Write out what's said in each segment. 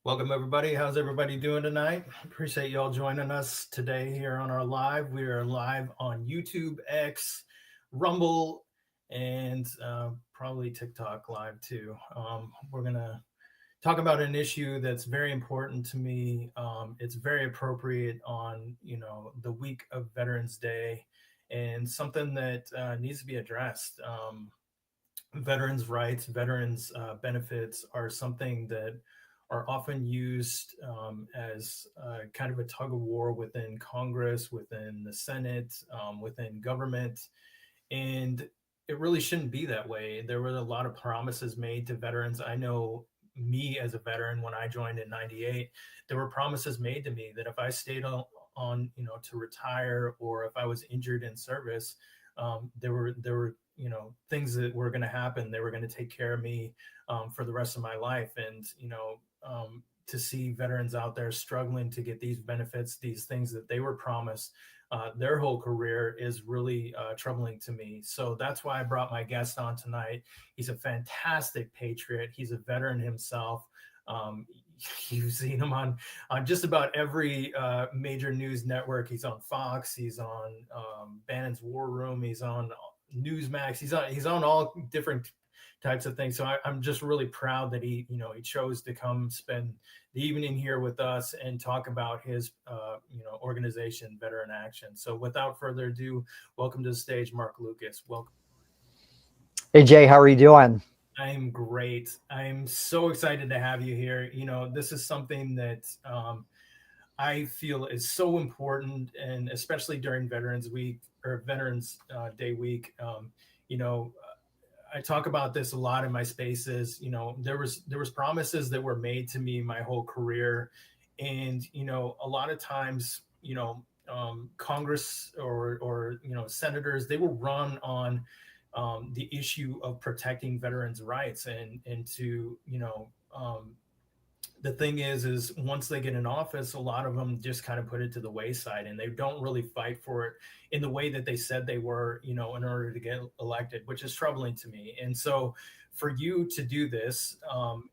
Welcome, everybody. How's everybody doing tonight? Appreciate y'all joining us today here on our live. We are live on YouTube, X, Rumble, and probably TikTok live too. We're going to talk about an issue that's very important to me. It's very appropriate on, the week of Veterans Day, and something that needs to be addressed. Veterans' rights, veterans' benefits are something that are often used as kind of a tug of war within Congress, within the Senate, within government. And it really shouldn't be that way. There were a lot of promises made to veterans. I know me as a veteran, when I joined in 98, there were promises made to me that if I stayed on to retire, or if I was injured in service, there were things that were going to happen. They were going to take care of me for the rest of my life, and to see veterans out there struggling to get these benefits, these things that they were promised their whole career, is really troubling to me. So that's why I brought my guest on tonight. He's a fantastic patriot. He's a veteran himself. You've seen him on just about every major news network. He's on Fox. He's on Bannon's War Room. He's on Newsmax. He's on all different types of things. So I'm just really proud that he chose to come spend the evening here with us and talk about his organization, Veteran Action. So without further ado, welcome to the stage, Mark Lucas. Welcome. Hey Jay, how are you doing? I'm great. I'm so excited to have you here. This is something that I feel is so important, and especially during Veterans Week or Veterans Day week. I talk about this a lot in my spaces. There was promises that were made to me my whole career, and a lot of times, Congress or senators, they will run on the issue of protecting veterans' rights, and to the thing is once they get in office, a lot of them just kind of put it to the wayside, and they don't really fight for it in the way that they said they were, in order to get elected, which is troubling to me. And so for you to do this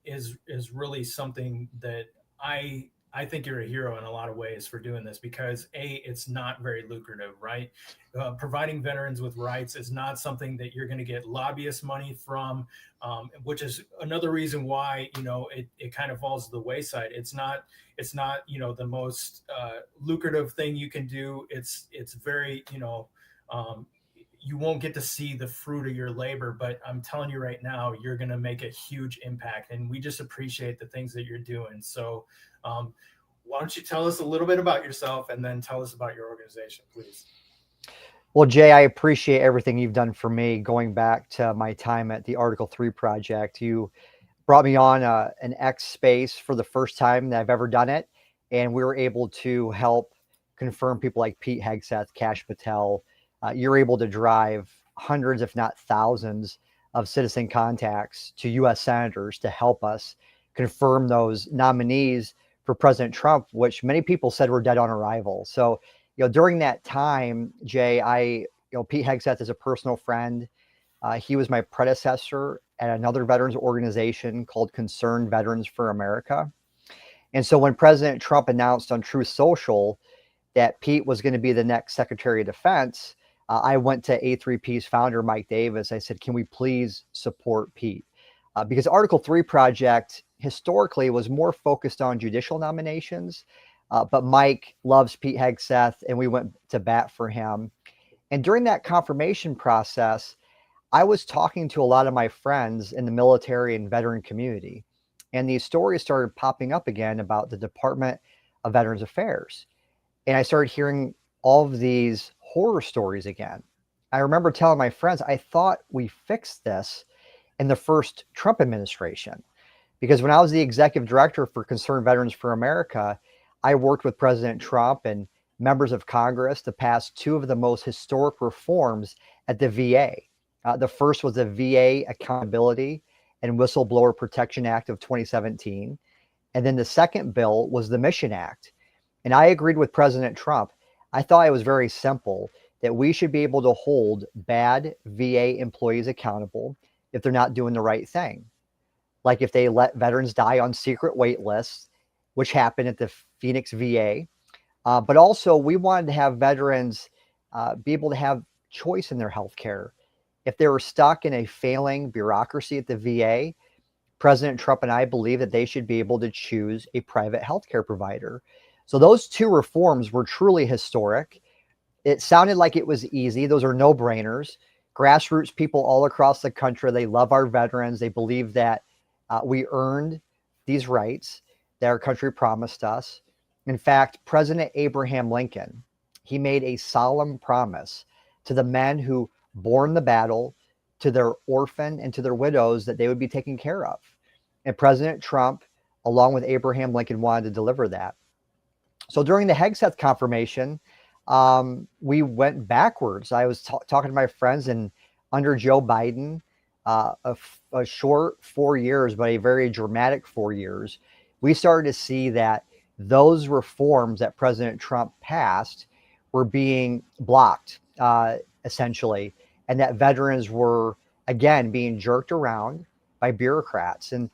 is really something that I think you're a hero in a lot of ways for doing this, because it's not very lucrative, right? Providing veterans with rights is not something that you're going to get lobbyist money from, which is another reason why it kind of falls to the wayside. It's not the most lucrative thing you can do. It's very you won't get to see the fruit of your labor, but I'm telling you right now, you're going to make a huge impact, and we just appreciate the things that you're doing. So why don't you tell us a little bit about yourself, and then tell us about your organization, please? Well, Jay, I appreciate everything you've done for me. Going back to my time at the Article 3 Project, you brought me on an X space for the first time that I've ever done it, and we were able to help confirm people like Pete Hegseth, Kash Patel. You're able to drive hundreds, if not thousands, of citizen contacts to U.S. senators to help us confirm those nominees for President Trump, which many people said were dead on arrival. So, during that time, Jay, Pete Hegseth is a personal friend. He was my predecessor at another veterans organization called Concerned Veterans for America. And so when President Trump announced on Truth Social that Pete was going to be the next Secretary of Defense, I went to A3P's founder, Mike Davis. I said, can we please support Pete? Because Article 3 Project historically was more focused on judicial nominations, but Mike loves Pete Hegseth, and we went to bat for him. And during that confirmation process, I was talking to a lot of my friends in the military and veteran community, and these stories started popping up again about the Department of Veterans Affairs. And I started hearing all of these horror stories again. I remember telling my friends, I thought we fixed this in the first Trump administration. Because when I was the executive director for Concerned Veterans for America, I worked with President Trump and members of Congress to pass two of the most historic reforms at the VA. The first was the VA Accountability and Whistleblower Protection Act of 2017. And then the second bill was the Mission Act. And I agreed with President Trump. I thought it was very simple that we should be able to hold bad VA employees accountable if they're not doing the right thing. Like if they let veterans die on secret wait lists, which happened at the Phoenix VA. But also we wanted to have veterans be able to have choice in their health care. If they were stuck in a failing bureaucracy at the VA, President Trump and I believe that they should be able to choose a private healthcare provider. So those two reforms were truly historic. It sounded like it was easy. Those are no-brainers. Grassroots people all across the country, they love our veterans. They believe that we earned these rights that our country promised us. In fact, President Abraham Lincoln, he made a solemn promise to the men who bore in the battle, to their orphan and to their widows, that they would be taken care of. And President Trump, along with Abraham Lincoln, wanted to deliver that. So during the Hegseth confirmation, we went backwards. I was talking to my friends, and under Joe Biden, a short 4 years, but a very dramatic 4 years, we started to see that those reforms that President Trump passed were being blocked, essentially, and that veterans were, again, being jerked around by bureaucrats. And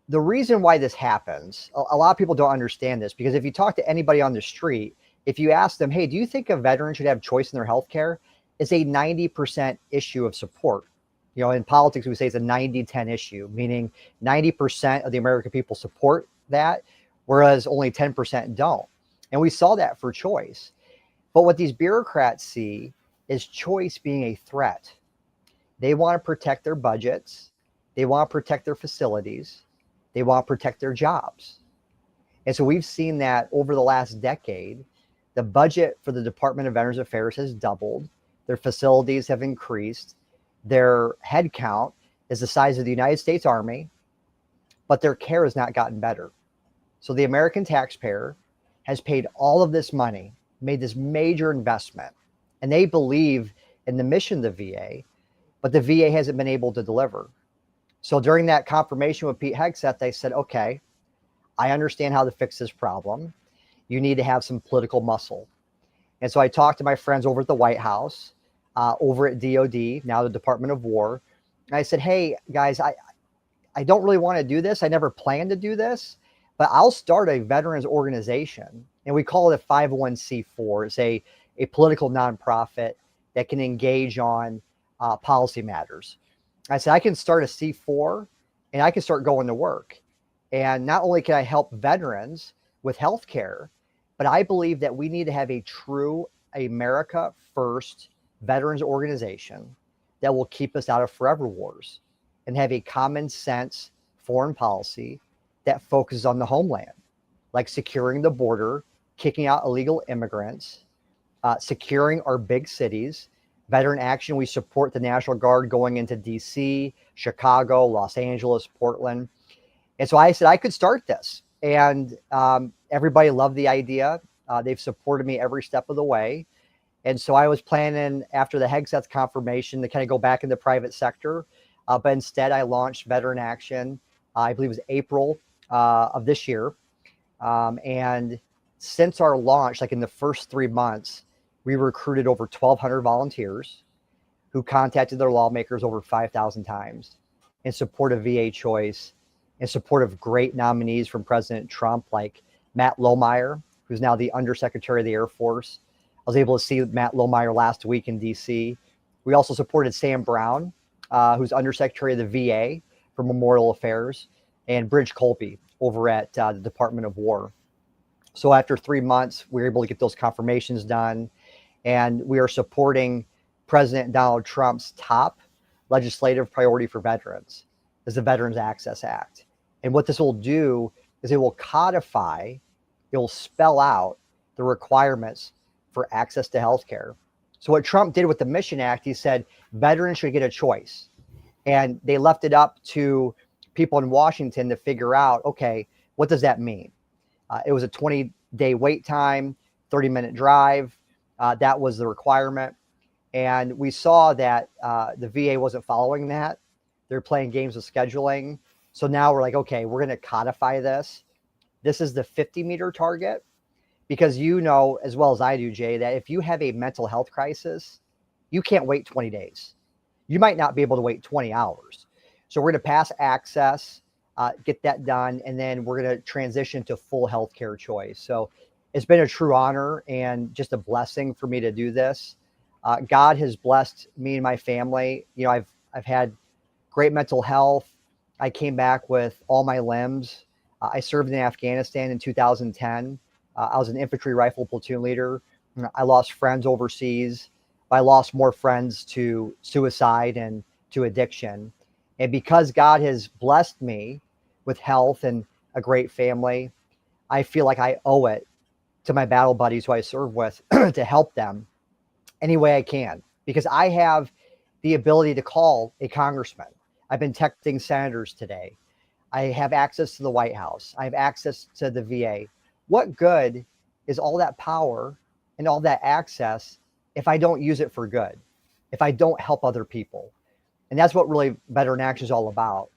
the reason why this happens, a lot of people don't understand this, because if you talk to anybody on the street, if you ask them, hey, do you think a veteran should have choice in their health care? It's a 90% issue of support. You know, in politics, we say it's a 90-10 issue, meaning 90% of the American people support that, whereas only 10% don't. And we saw that for choice. But what these bureaucrats see is choice being a threat. They want to protect their budgets. They want to protect their facilities. They want to protect their jobs. And so we've seen that over the last decade, the budget for the Department of Veterans Affairs has doubled. Their facilities have increased. Their headcount is the size of the United States Army, but their care has not gotten better. So the American taxpayer has paid all of this money, made this major investment, and they believe in the mission of the VA, but the VA hasn't been able to deliver. So during that confirmation with Pete Hegseth, they said, okay, I understand how to fix this problem. You need to have some political muscle. And so I talked to my friends over at the White House, over at DOD, now the Department of War. And I said, hey, guys, I don't really want to do this. I never planned to do this, but I'll start a veterans organization. And we call it a 501c4. It's a political nonprofit that can engage on policy matters. I said, I can start a C4 and I can start going to work. And not only can I help veterans with healthcare, but I believe that we need to have a true America First veterans organization that will keep us out of forever wars and have a common sense foreign policy that focuses on the homeland, like securing the border, kicking out illegal immigrants, securing our big cities. Veteran Action, we support the National Guard going into DC, Chicago, Los Angeles, Portland. And so I said I could start this. And everybody loved the idea. They've supported me every step of the way. And so I was planning after the Hegseth confirmation to kind of go back in the private sector. But instead, I launched Veteran Action, I believe it was April of this year. And since our launch, like in the first 3 months, we recruited over 1,200 volunteers who contacted their lawmakers over 5,000 times in support of VA choice, in support of great nominees from President Trump, like Matt Lohmeyer, who's now the Undersecretary of the Air Force. I was able to see Matt Lohmeyer last week in DC. We also supported Sam Brown, who's Undersecretary of the VA for Memorial Affairs, and Bridge Colby over at the Department of War. So after 3 months, we were able to get those confirmations done. And we are supporting President Donald Trump's top legislative priority for veterans is the Veterans Access Act. And what this will do is it will codify, it will spell out the requirements for access to healthcare. So what Trump did with the Mission Act, he said veterans should get a choice. And they left it up to people in Washington to figure out, okay, what does that mean? It was a 20-day wait time, 30-minute drive. That was the requirement. And we saw that the VA wasn't following that. They're playing games with scheduling. So now we're like, okay, we're going to codify this. This is the 50-meter target, because you know as well as I do, Jay, that if you have a mental health crisis, you can't wait 20 days. You might not be able to wait 20 hours. So we're going to pass access, get that done, and then we're going to transition to full healthcare choice. So it's been a true honor and just a blessing for me to do this. God has blessed me and my family. You know, I've had great mental health. I came back with all my limbs. I served in Afghanistan in 2010. I was an infantry rifle platoon leader. I lost friends overseas. I lost more friends to suicide and to addiction. And because God has blessed me with health and a great family, I feel like I owe it to my battle buddies who I serve with to help them any way I can, because I have the ability to call a congressman. I've been texting senators today. I have access to the White House. I have access to the VA. What good is all that power and all that access if I don't use it for good, if I don't help other people? And that's what really Veteran Action is all about.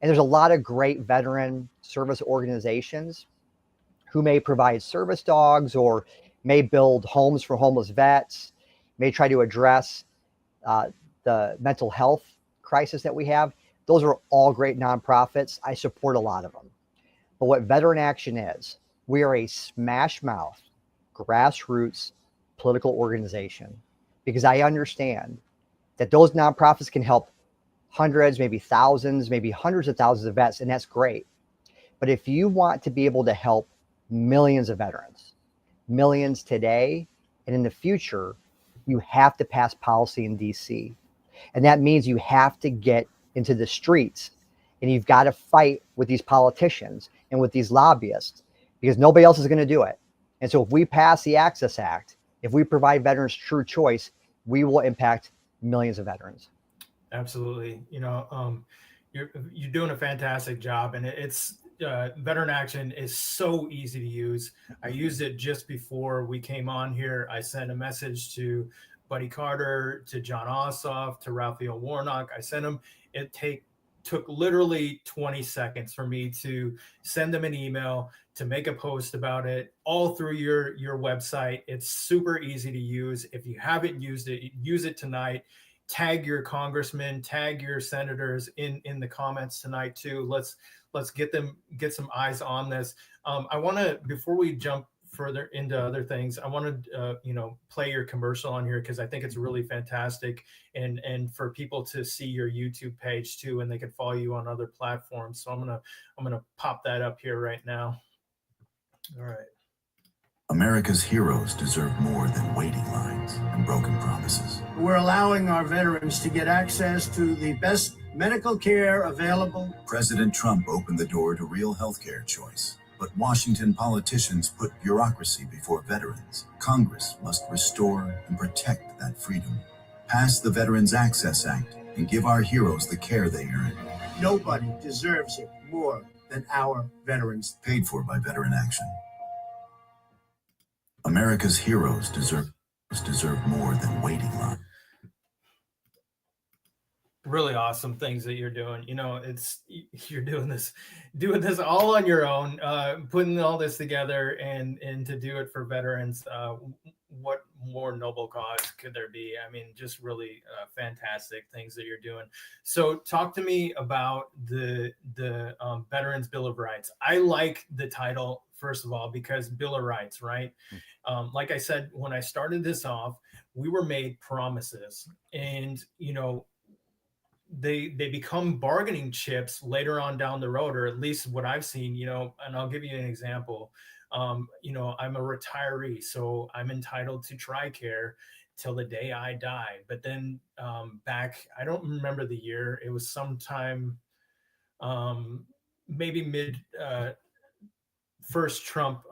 And there's a lot of great veteran service organizations who may provide service dogs or may build homes for homeless vets, may try to address the mental health crisis that we have. Those are all great nonprofits. I support a lot of them. But what Veteran Action is, we are a smash mouth, grassroots political organization, because I understand that those nonprofits can help hundreds, maybe thousands, maybe hundreds of thousands of vets, and that's great. But if you want to be able to help millions of veterans, millions today and in the future, you have to pass policy in DC. And that means you have to get into the streets and you've got to fight with these politicians and with these lobbyists because nobody else is going to do it. And so if we pass the Access Act, if we provide veterans true choice, we will impact millions of veterans. Absolutely. You're doing a fantastic job, and it's Veteran Action is so easy to use. I used it just before we came on here. I sent a message to Buddy Carter, to John Ossoff, to Raphael Warnock. I sent them. It took literally 20 seconds for me to send them an email, to make a post about it, all through your website. It's super easy to use. If you haven't used it, use it tonight. Tag your congressmen, tag your senators in the comments tonight too. Let's get some eyes on this. I want to, before we jump further into other things, I want to play your commercial on here because I think it's really fantastic, and for people to see your YouTube page too, and they can follow you on other platforms. So I'm gonna pop that up here right now. All right. America's heroes deserve more than waiting lines and broken promises. We're allowing our veterans to get access to the best medical care available. President Trump opened the door to real healthcare choice, but Washington politicians put bureaucracy before veterans. Congress must restore and protect that freedom. Pass the Veterans Access Act and give our heroes the care they earn. Nobody deserves it more than our veterans. Paid for by Veteran Action. America's heroes deserve more than waiting line. Really awesome things that you're doing. You're doing this all on your own, putting all this together and to do it for veterans. What more noble cause could there be? I mean, just really fantastic things that you're doing. So talk to me about the Veterans Bill of Rights. I like the title, first of all, because Bill of Rights, right? Like I said, when I started this off, we were made promises, and they become bargaining chips later on down the road, or at least what I've seen, and I'll give you an example. I'm a retiree, so I'm entitled to TRICARE till the day I die. But then back, I don't remember the year, it was sometime maybe mid first Trump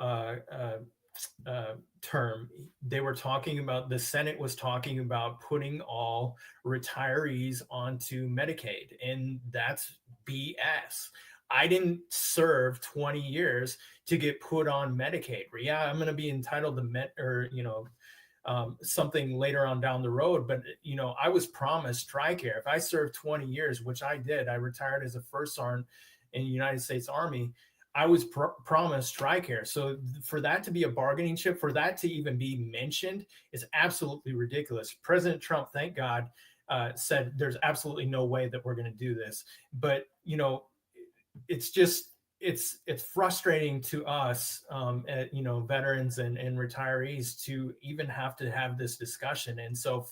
term, the Senate was talking about putting all retirees onto Medicaid, and that's BS. I didn't serve 20 years to get put on Medicaid. Yeah, I'm going to be entitled to something later on down the road, but I was promised TRICARE. If I served 20 years, which I did, I retired as a first sergeant in the United States Army, I was promised TRICARE. So for that to be a bargaining chip, for that to even be mentioned, is absolutely ridiculous. President Trump, thank God, said there's absolutely no way that we're going to do this. But it's just it's frustrating to us, veterans and retirees, to even have to have this discussion. And so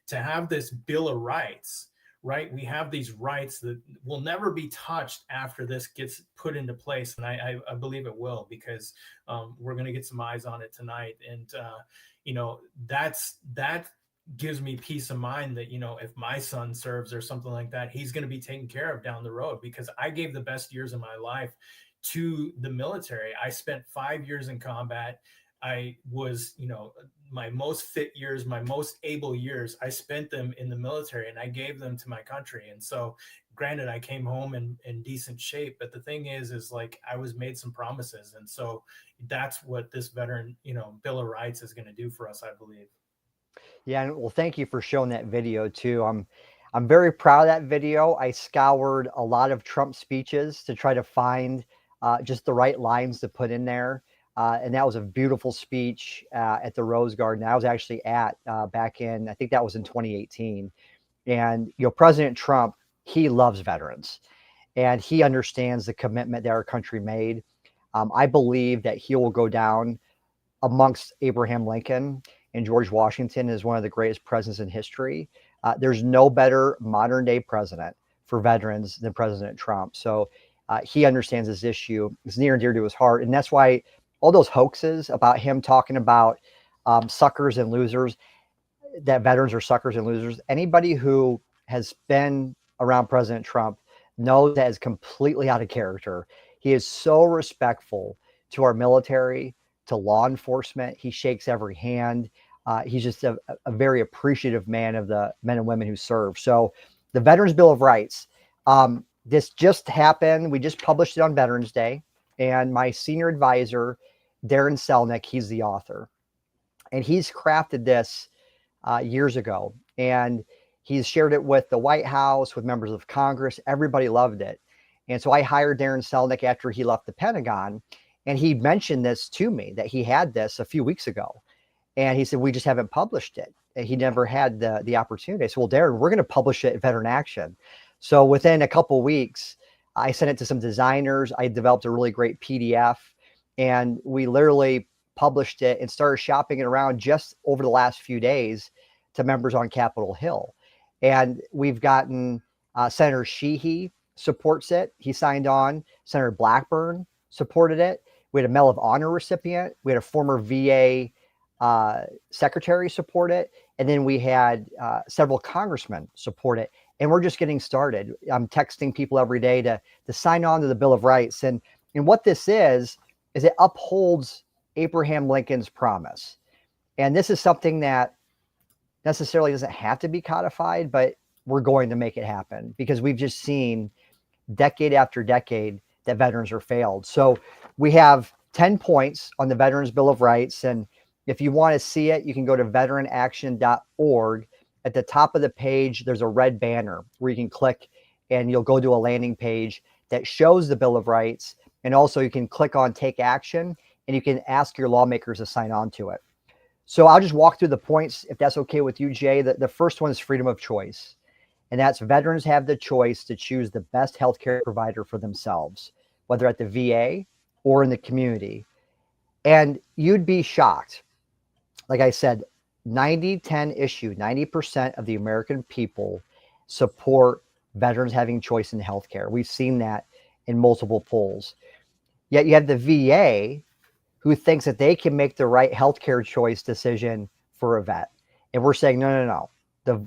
to have this Bill of Rights, right? We have these rights that will never be touched after this gets put into place. And I believe it will, because we're going to get some eyes on it tonight. And, that gives me peace of mind that, if my son serves or something like that, he's going to be taken care of down the road, because I gave the best years of my life to the military. I spent 5 years in combat. I was, my most fit years, my most able years, I spent them in the military, and I gave them to my country. And so, granted, I came home in decent shape, but the thing is like I was made some promises. And so that's what this veteran, Bill of Rights is going to do for us, I believe. Yeah, and well, thank you for showing that video too. I'm very proud of that video. I scoured a lot of Trump speeches to try to find just the right lines to put in there. And that was a beautiful speech at the Rose Garden. I was actually at back in, I think that was in 2018. And, President Trump, he loves veterans and he understands the commitment that our country made. I believe that he will go down amongst Abraham Lincoln and George Washington as one of the greatest presidents in history. There's no better modern day president for veterans than President Trump. So he understands this issue. It's near and dear to his heart. And that's why all those hoaxes about him talking about suckers and losers, that veterans are suckers and losers, anybody who has been around President Trump knows that is completely out of character. He is so respectful to our military, to law enforcement. He shakes every hand. He's just a very appreciative man of the men and women who serve. So the Veterans Bill of Rights, this just happened. We just published it on Veterans Day. And my senior advisor, Darren Selnick, he's the author. And he's crafted this years ago. And he's shared it with the White House, with members of Congress. Everybody loved it. And so I hired Darren Selnick after he left the Pentagon. And he mentioned this to me, that he had this a few weeks ago. And he said, we just haven't published it. And he never had the opportunity. I said, well, Darren, we're going to publish it at Veteran Action. So within a couple of weeks, I sent it to some designers. I developed a really great PDF. And we literally published it and started shopping it around just over the last few days to members on Capitol Hill. And we've gotten Senator Sheehy supports it. He signed on. Senator Blackburn supported it. We had a Medal of Honor recipient. We had a former VA secretary support it. And then we had several congressmen support it. And we're just getting started. I'm texting people every day to sign on to the Bill of Rights. And what this is it upholds Abraham Lincoln's promise. And this is something that necessarily doesn't have to be codified, but we're going to make it happen because we've just seen decade after decade that veterans are failed. So we have 10 points on the Veterans Bill of Rights. And if you want to see it, you can go to veteranaction.org. At the top of the page, there's a red banner where you can click and you'll go to a landing page that shows the Bill of Rights. And also you can click on Take Action and you can ask your lawmakers to sign on to it. So I'll just walk through the points, if that's okay with you, Jay. The first one is freedom of choice. And that's veterans have the choice to choose the best healthcare provider for themselves, whether at the VA or in the community. And you'd be shocked. Like I said, 90-10 issue, 90% of the American people support veterans having choice in healthcare. We've seen that in multiple polls. Yet you have the VA who thinks that they can make the right healthcare choice decision for a vet. And we're saying, no.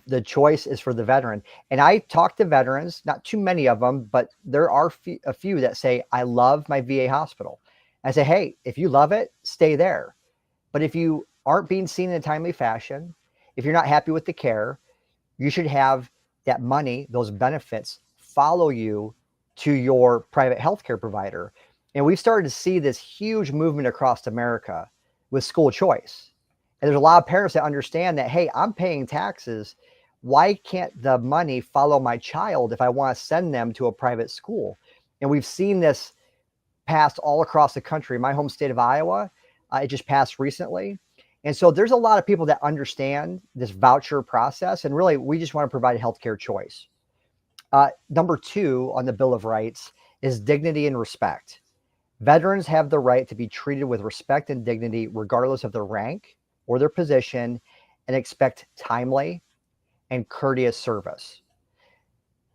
The choice is for the veteran. And I talk to veterans, not too many of them, but there are a few that say, I love my VA hospital. I say, hey, if you love it, stay there. But if you aren't being seen in a timely fashion, if you're not happy with the care, you should have that money, those benefits, follow you to your private healthcare provider. And we've started to see this huge movement across America with school choice. And there's a lot of parents that understand that, hey, I'm paying taxes. Why can't the money follow my child if I want to send them to a private school? And we've seen this passed all across the country. My home state of Iowa, it just passed recently. And so there's a lot of people that understand this voucher process. And really, we just want to provide healthcare choice. Number 2 on the Bill of Rights is dignity and respect. Veterans have the right to be treated with respect and dignity, regardless of their rank or their position, and expect timely and courteous service.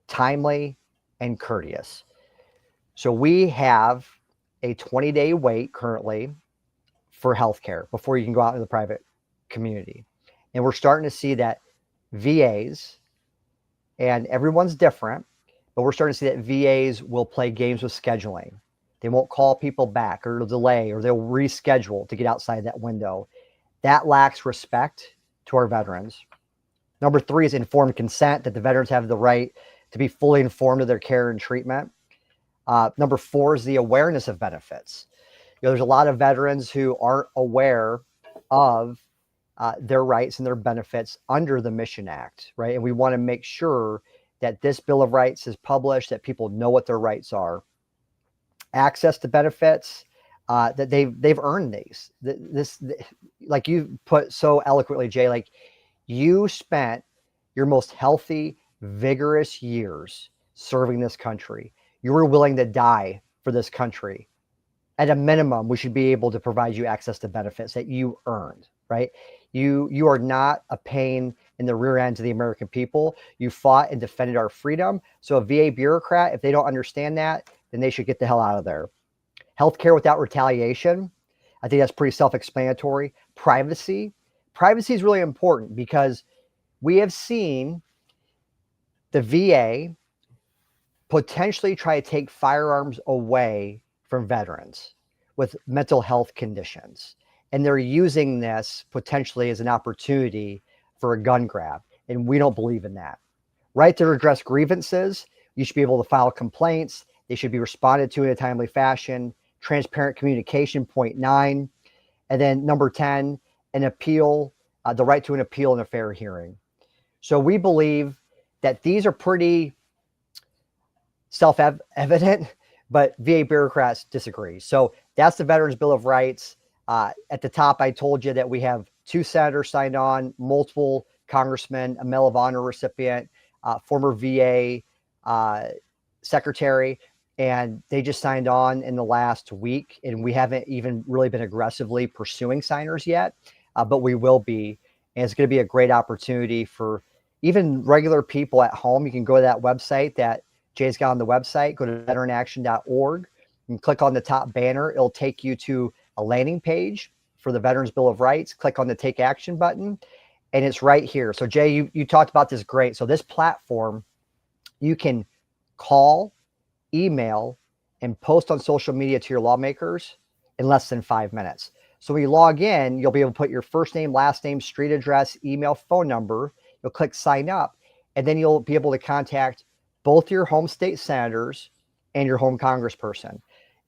Timely and courteous. So we have a 20-day wait currently for healthcare before you can go out into the private community. And we're starting to see that VAs, and everyone's different, but we're starting to see that VAs will play games with scheduling. They won't call people back or delay, or they'll reschedule to get outside that window. That lacks respect to our veterans. Number 3 is informed consent, that the veterans have the right to be fully informed of their care and treatment. Number 4 is the awareness of benefits. There's a lot of veterans who aren't aware of their rights and their benefits under the Mission Act, right? And we want to make sure that this Bill of Rights is published, that people know what their rights are. Access to benefits, that they've earned these. This, like you put so eloquently, Jay, like you spent your most healthy, vigorous years serving this country. You were willing to die for this country. At a minimum, we should be able to provide you access to benefits that you earned, right? You are not a pain in the rear end to the American people. You fought and defended our freedom. So a VA bureaucrat, if they don't understand that, then they should get the hell out of there. Healthcare without retaliation, I think that's pretty self-explanatory. Privacy is really important because we have seen the VA potentially try to take firearms away from veterans with mental health conditions. And they're using this potentially as an opportunity for a gun grab. And we don't believe in that. Right to redress grievances. You should be able to file complaints. They should be responded to in a timely fashion. Transparent communication, point 9. And then number 10, an appeal, the right to an appeal in a fair hearing. So we believe that these are pretty self-evident, but VA bureaucrats disagree. So that's the Veterans Bill of Rights. At the top, I told you that we have 2 senators signed on, multiple congressmen, a Medal of Honor recipient, former VA secretary, and they just signed on in the last week. And we haven't even really been aggressively pursuing signers yet, but we will be. And it's going to be a great opportunity for even regular people at home. You can go to that website that Jay's got on the website, go to veteranaction.org and click on the top banner. It'll take you to a landing page for the Veterans Bill of Rights. Click on the Take Action button, and it's right here. So Jay, you talked about this great. So this platform, you can call, email, and post on social media to your lawmakers in less than 5 minutes. So when you log in, you'll be able to put your first name, last name, street address, email, phone number. You'll click sign up, and then you'll be able to contact both your home state senators and your home congressperson.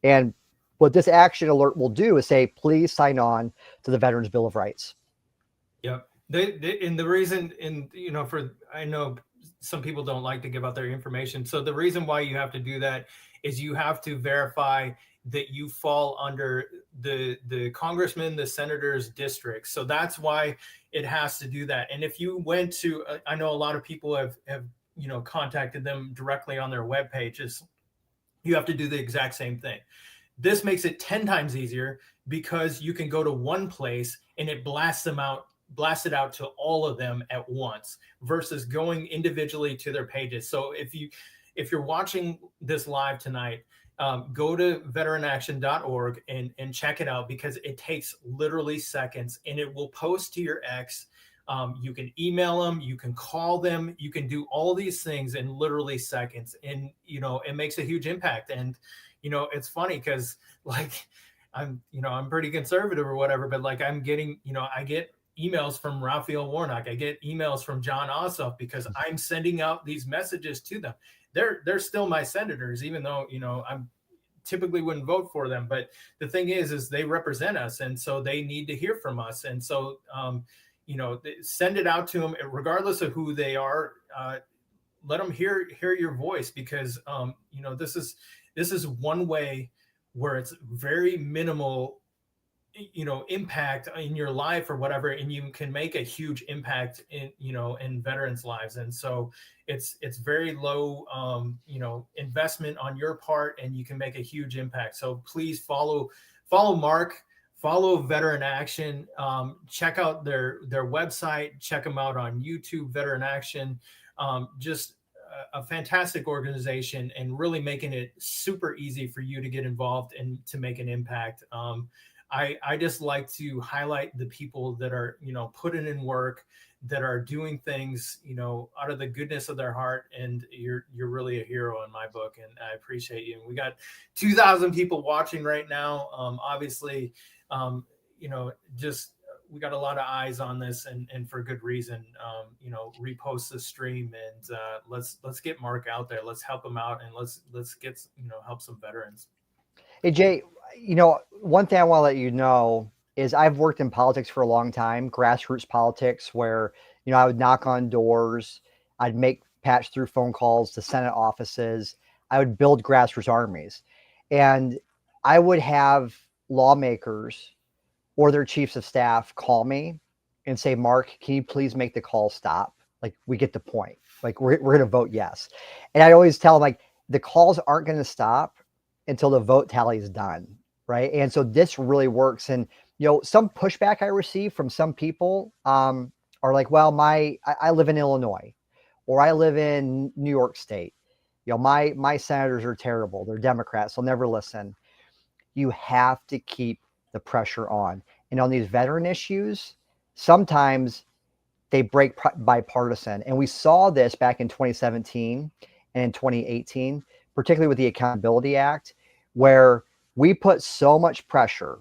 And what this action alert will do is say, please sign on to the Veterans Bill of Rights. Yep. And the reason, I know some people don't like to give out their information. So the reason why you have to do that is you have to verify that you fall under the congressman, the senator's district. So that's why it has to do that. And if you went to, I know a lot of people have contacted them directly on their web pages. You have to do the exact same thing. This makes it 10 times easier because you can go to one place and it blasts it out to all of them at once versus going individually to their pages. So if you're watching this live tonight, go to veteranaction.org and check it out because it takes literally seconds and it will post to your ex. You can email them, you can call them, you can do all these things in literally seconds. And, it makes a huge impact. And, it's funny because I'm pretty conservative or whatever, but I'm getting, I get emails from Raphael Warnock. I get emails from John Ossoff because I'm sending out these messages to them. They're still my senators, even though, I'm typically wouldn't vote for them. But the thing is they represent us. And so they need to hear from us. And so, send it out to them regardless of who they are. Let them hear your voice because, this is one way where it's very minimal, impact in your life or whatever, and you can make a huge impact in veterans' lives. And so it's very low, investment on your part, and you can make a huge impact. So please follow Mark, follow Veteran Action, check out their website, check them out on YouTube, Veteran Action, just a fantastic organization and really making it super easy for you to get involved and to make an impact. I just like to highlight the people that are, putting in work, that are doing things, out of the goodness of their heart. And you're really a hero in my book. And I appreciate you. And we got 2,000 people watching right now. Obviously, just we got a lot of eyes on this, and for good reason. Repost the stream, and let's get Mark out there. Let's help him out, and let's get help some veterans. Hey Jay, one thing I want to let you know is I've worked in politics for a long time, grassroots politics, where I would knock on doors, I'd make patch through phone calls to Senate offices, I would build grassroots armies, and I would have lawmakers or their chiefs of staff call me and say, Mark, can you please make the call stop? Like, we get the point. Like, we're going to vote yes. And I always tell them, like, the calls aren't going to stop until the vote tally is done, right? And so this really works. And, some pushback I receive from some people are like, well, I live in Illinois, or I live in New York State. My senators are terrible. They're Democrats. They'll never listen. You have to keep the pressure on. And on these veteran issues, sometimes they break bipartisan. And we saw this back in 2017 and in 2018, particularly with the Accountability Act, where we put so much pressure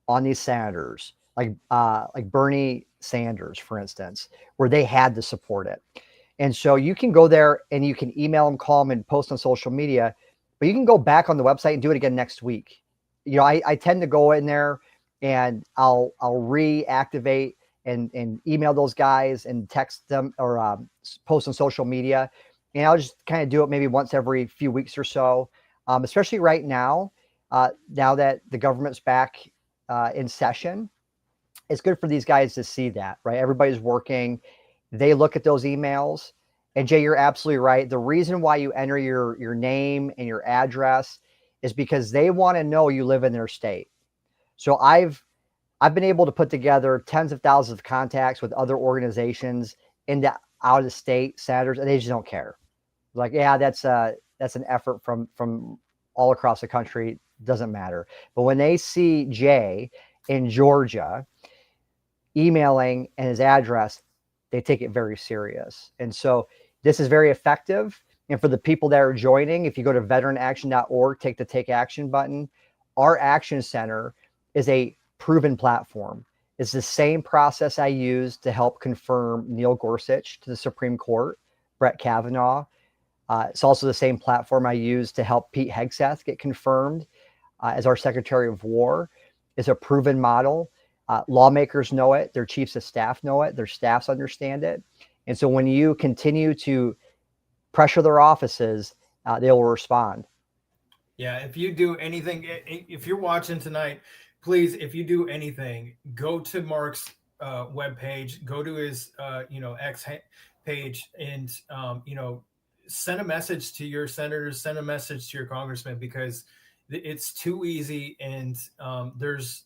on these senators, like Bernie Sanders, for instance, where they had to support it. And so you can go there and you can email them, call them, and post on social media, but you can go back on the website and do it again next week. I tend to go in there and I'll reactivate and email those guys and text them or post on social media. And I'll just kind of do it maybe once every few weeks or so, especially right now, now that the government's back in session. It's good for these guys to see that, right? Everybody's working. They look at those emails. And Jay, you're absolutely right. The reason why you enter your name and your address is because they want to know you live in their state. So I've been able to put together tens of thousands of contacts with other organizations in the out of state senators, and they just don't care. Like, yeah, that's an effort from all across the country. Doesn't matter. But when they see Jay in Georgia emailing and his address, they take it very serious. And so this is very effective. And for the people that are joining, if you go to veteranaction.org, take the Take Action button, our Action Center is a proven platform. It's the same process I used to help confirm Neil Gorsuch to the Supreme Court, Brett Kavanaugh. It's also the same platform I used to help Pete Hegseth get confirmed as our Secretary of War. It's a proven model. Lawmakers know it. Their chiefs of staff know it. Their staffs understand it. And so when you continue to pressure their offices, they will respond. Yeah, if you do anything, if you're watching tonight, please, if you do anything, go to Mark's webpage, go to his X page, and send a message to your senators, send a message to your congressman, because it's too easy, and there's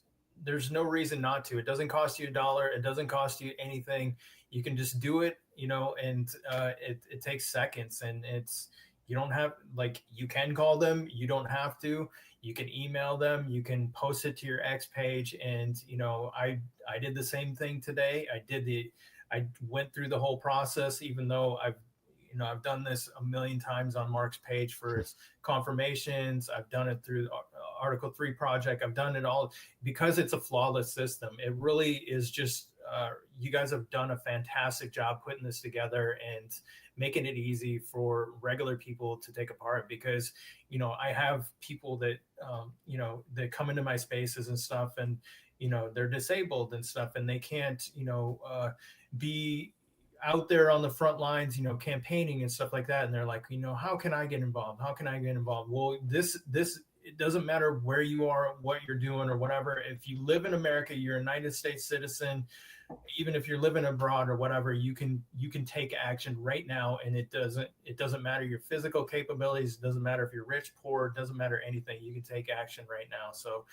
no reason not to. It doesn't cost you $1. It doesn't cost you anything. You can just do it, and it takes seconds, and you don't have, you can call them. You don't have to. You can email them. You can post it to your X page. And, I did the same thing today. I went through the whole process, even though I've done this a million times on Mark's page for his confirmations. I've done it through the Article 3 project. I've done it all because it's a flawless system. It really is just, you guys have done a fantastic job putting this together and making it easy for regular people to take apart, because, I have people that, that come into my spaces and stuff, and, they're disabled and stuff, and they can't, be out there on the front lines, campaigning and stuff like that. And they're like, how can I get involved? How can I get involved? Well, it doesn't matter where you are, what you're doing or whatever. If you live in America, you're a United States citizen. Even if you're living abroad or whatever, you can take action right now. And it doesn't matter your physical capabilities. It doesn't matter if you're rich, poor, it doesn't matter anything. You can take action right now. So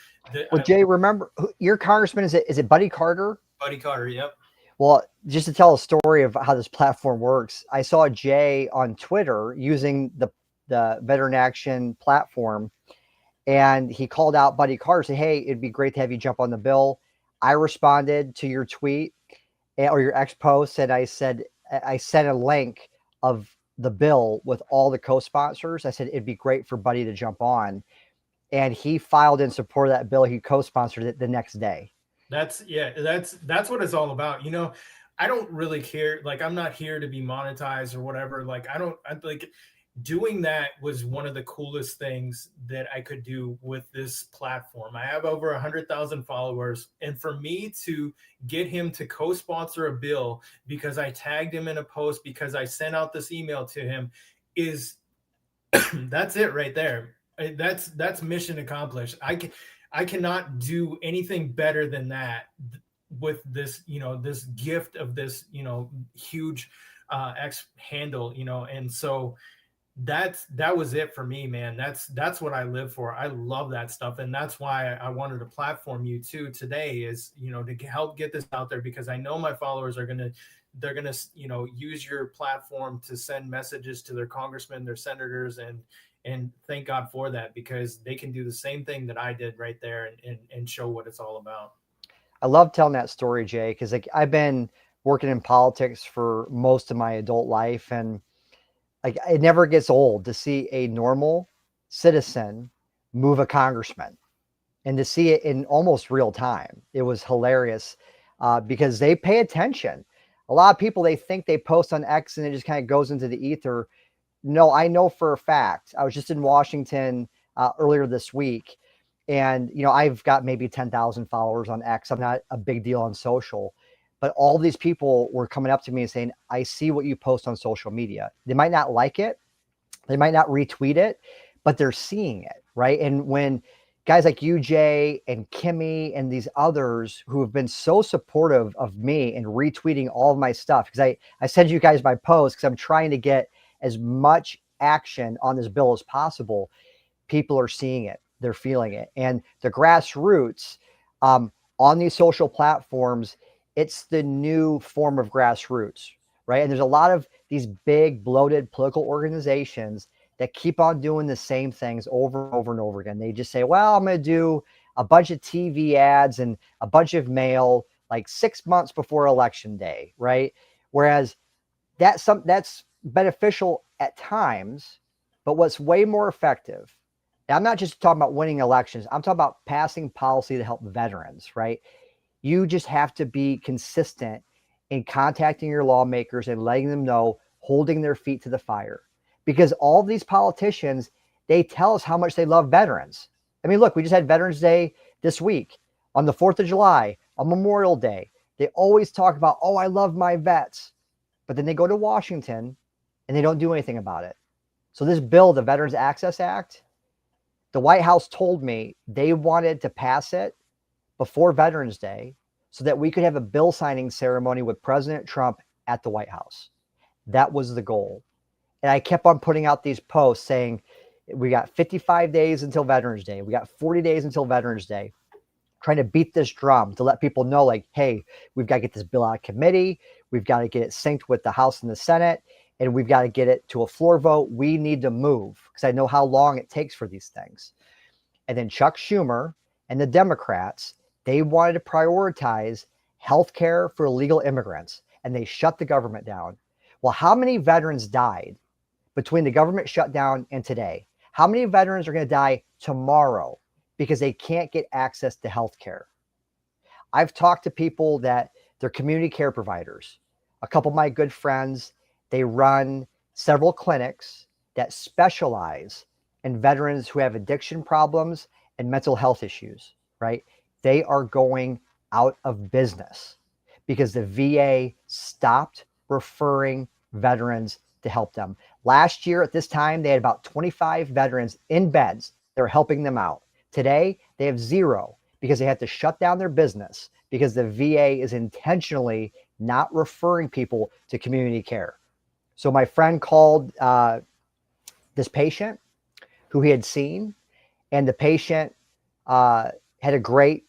Jay, remember your congressman, is it Buddy Carter? Buddy Carter. Yep. Well, just to tell a story of how this platform works, I saw Jay on Twitter using the Veteran Action platform, and he called out Buddy Carter, said, hey, it'd be great to have you jump on the bill. I responded to your tweet or your X post, and I said, I sent a link of the bill with all the co-sponsors. I said, it'd be great for Buddy to jump on. And he filed in support of that bill. He co-sponsored it the next day. That's what it's all about. I don't really care. Like, I'm not here to be monetized or whatever. Like, I like doing that was one of the coolest things that I could do with this platform. I have over 100,000 followers, and for me to get him to co-sponsor a bill because I tagged him in a post, because I sent out this email to him, is that's it right there. That's mission accomplished. I cannot do anything better than that with this, this gift of this, huge X handle, and so that was it for me, man. That's what I live for. I love that stuff, and that's why I wanted to platform you too today, is to help get this out there, because I know my followers are they're gonna use your platform to send messages to their congressmen, their senators, and thank God for that, because they can do the same thing that I did right there, and show what it's all about. I love telling that story, Jay, because like I've been working in politics for most of my adult life, and like it never gets old to see a normal citizen move a congressman, and to see it in almost real time. It was hilarious because they pay attention. A lot of people, they think they post on X and it just kind of goes into the ether. No, I know for a fact. I was just in Washington earlier this week, and I've got maybe 10,000 followers on X. I'm not a big deal on social. But all these people were coming up to me and saying, I see what you post on social media. They might not like it. They might not retweet it, but they're seeing it, right? And when guys like you, Jay, and Kimmy, and these others who have been so supportive of me and retweeting all of my stuff, because I send you guys my posts because I'm trying to get as much action on this bill as possible. People are seeing it. They're feeling it. And the grassroots on these social platforms, it's the new form of grassroots, right? And there's a lot of these big, bloated political organizations that keep on doing the same things over and over and over again. They just say, well, I'm going to do a bunch of TV ads and a bunch of mail like 6 months before election day, right? Whereas that's beneficial at times, but what's way more effective, and I'm not just talking about winning elections, I'm talking about passing policy to help veterans, right? You just have to be consistent in contacting your lawmakers and letting them know, holding their feet to the fire. Because all these politicians, they tell us how much they love veterans. I mean, look, we just had Veterans Day this week, on the 4th of July, on Memorial Day. They always talk about, oh, I love my vets. But then they go to Washington and they don't do anything about it. So this bill, the Veterans Access Act, the White House told me they wanted to pass it before Veterans Day so that we could have a bill signing ceremony with President Trump at the White House. That was the goal. And I kept on putting out these posts saying, we got 55 days until Veterans Day. We got 40 days until Veterans Day, trying to beat this drum to let people know, like, hey, we've got to get this bill out of committee. We've got to get it synced with the House and the Senate, and we've got to get it to a floor vote. We need to move, because I know how long it takes for these things. And then Chuck Schumer and the Democrats, they wanted to prioritize healthcare for illegal immigrants, and they shut the government down. Well, how many veterans died between the government shutdown and today? How many veterans are going to die tomorrow because they can't get access to healthcare? I've talked to people that they're community care providers. A couple of my good friends, they run several clinics that specialize in veterans who have addiction problems and mental health issues, right? They are going out of business because the VA stopped referring veterans to help them. Last year at this time, they had about 25 veterans in beds. They're helping them out. Today, they have 0 because they had to shut down their business because the VA is intentionally not referring people to community care. So my friend called this patient who he had seen, and the patient had a great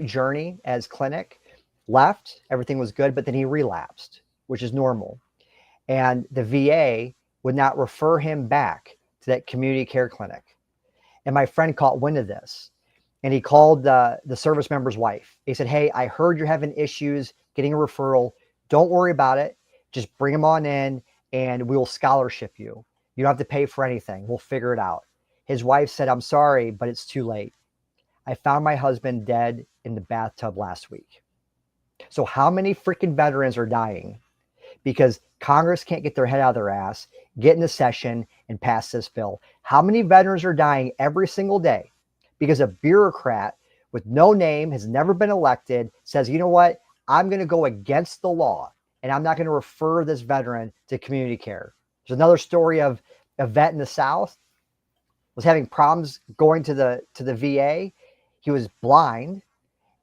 journey as clinic, left, everything was good, but then he relapsed, which is normal. And the VA would not refer him back to that community care clinic. And my friend caught wind of this, and he called the service member's wife. He said, hey, I heard you're having issues getting a referral. Don't worry about it. Just bring him on in and we'll scholarship you. You don't have to pay for anything. We'll figure it out. His wife said, I'm sorry, but it's too late. I found my husband dead in the bathtub last week. So how many freaking veterans are dying because Congress can't get their head out of their ass, get into session, and pass this bill? How many veterans are dying every single day because a bureaucrat with no name, has never been elected, says, you know what, I'm going to go against the law and I'm not going to refer this veteran to community care? There's another story of a vet in the South was having problems going to the VA. He was blind,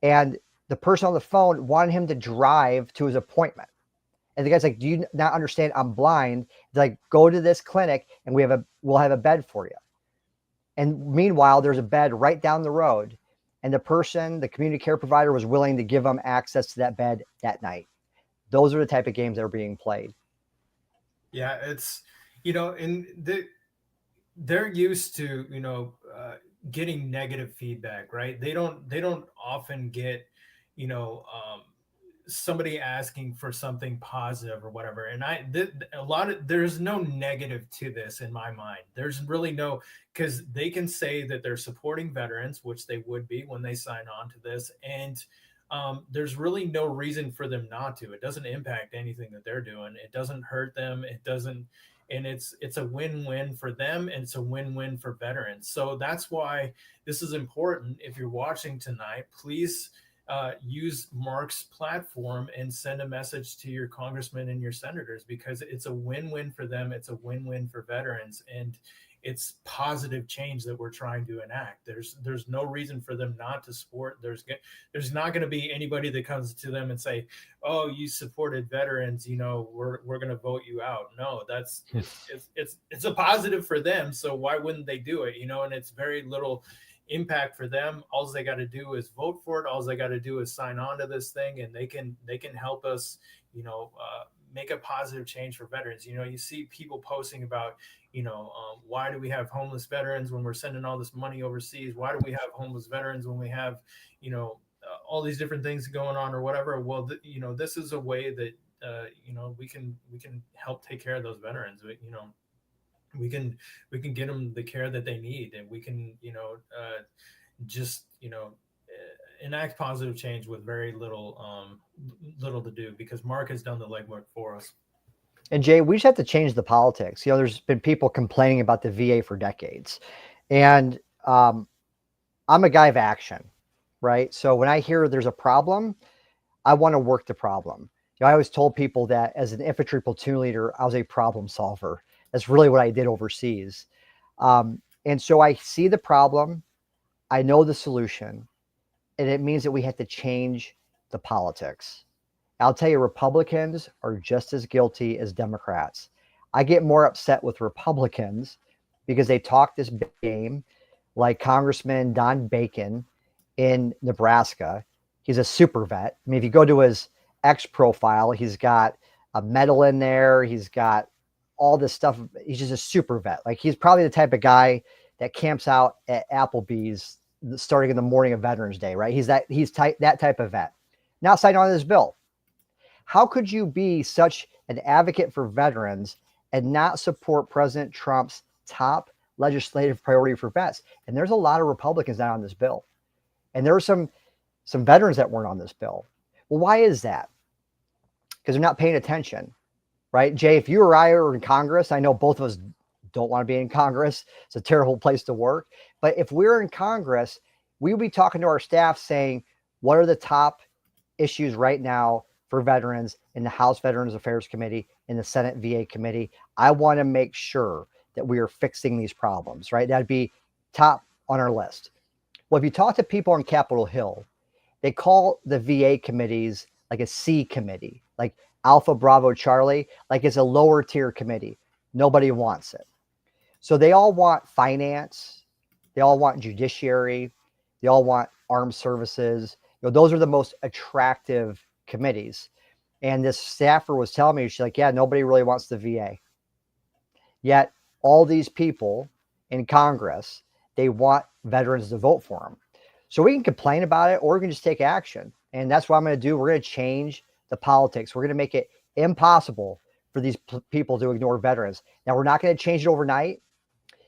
and the person on the phone wanted him to drive to his appointment. And the guy's like, do you not understand? I'm blind. He's like, go to this clinic and we'll have a bed for you. And meanwhile, there's a bed right down the road. And the person, the community care provider, was willing to give them access to that bed that night. Those are the type of games that are being played. Yeah, it's, and they're used to, getting negative feedback, right? They don't often get, somebody asking for something positive or whatever. And there's no negative to this in my mind. There's really no, because they can say that they're supporting veterans, which they would be when they sign on to this. And there's really no reason for them not to. It doesn't impact anything that they're doing. It doesn't hurt them. It doesn't, and it's a win-win for them, and it's a win-win for veterans. So that's why this is important. If you're watching tonight, please use Mark's platform and send a message to your congressmen and your senators, because it's a win-win for them. It's a win-win for veterans, and it's positive change that we're trying to enact. There's no reason for them not to support. There's not going to be anybody that comes to them and say, oh, you supported veterans, we're going to vote you out. No, it's a positive for them. So why wouldn't they do it? And it's very little impact for them. All they got to do is vote for it. All they got to do is sign on to this thing, and they can help us, make a positive change for veterans. You see people posting about, why do we have homeless veterans when we're sending all this money overseas? Why do we have homeless veterans when we have, all these different things going on or whatever? Well, this is a way that, we can help take care of those veterans. We can get them the care that they need, and we can, enact positive change with very little to do, because Mark has done the legwork for us. And Jay, we just have to change the politics. There's been people complaining about the VA for decades, and I'm a guy of action, right? So when I hear there's a problem, I want to work the problem. I always told people that as an infantry platoon leader, I was a problem solver. That's really what I did overseas. And so I see the problem, I know the solution, and it means that we have to change the politics. I'll tell you, Republicans are just as guilty as Democrats. I get more upset with Republicans because they talk this big game, like Congressman Don Bacon in Nebraska. He's a super vet. I mean, if you go to his X profile, he's got a medal in there. He's got all this stuff. He's just a super vet. Like, he's probably the type of guy that camps out at Applebee's starting in the morning of Veterans Day, right? He's that type of vet. Now signed on to this bill. How could you be such an advocate for veterans and not support President Trump's top legislative priority for vets? And there's a lot of Republicans not on this bill. And there were some veterans that weren't on this bill. Well, why is that? Because they're not paying attention, right? Jay, if you or I are in Congress, I know both of us don't want to be in Congress. It's a terrible place to work. But if we're in Congress, we would be talking to our staff saying, what are the top issues right now for veterans in the House Veterans Affairs Committee, in the Senate VA Committee? I want to make sure that we are fixing these problems, right? That'd be top on our list. Well, if you talk to people on Capitol Hill, they call the VA committees like a C committee, like Alpha Bravo Charlie, like it's a lower tier committee. Nobody wants it. So they all want finance. They all want judiciary. They all want armed services. Those are the most attractive committees. And this staffer was telling me, she's like, yeah, nobody really wants the VA. Yet all these people in Congress, they want veterans to vote for them. So we can complain about it, or we can just take action. And that's what I'm going to do. We're going to change the politics. We're going to make it impossible for these people to ignore veterans. Now, we're not going to change it overnight.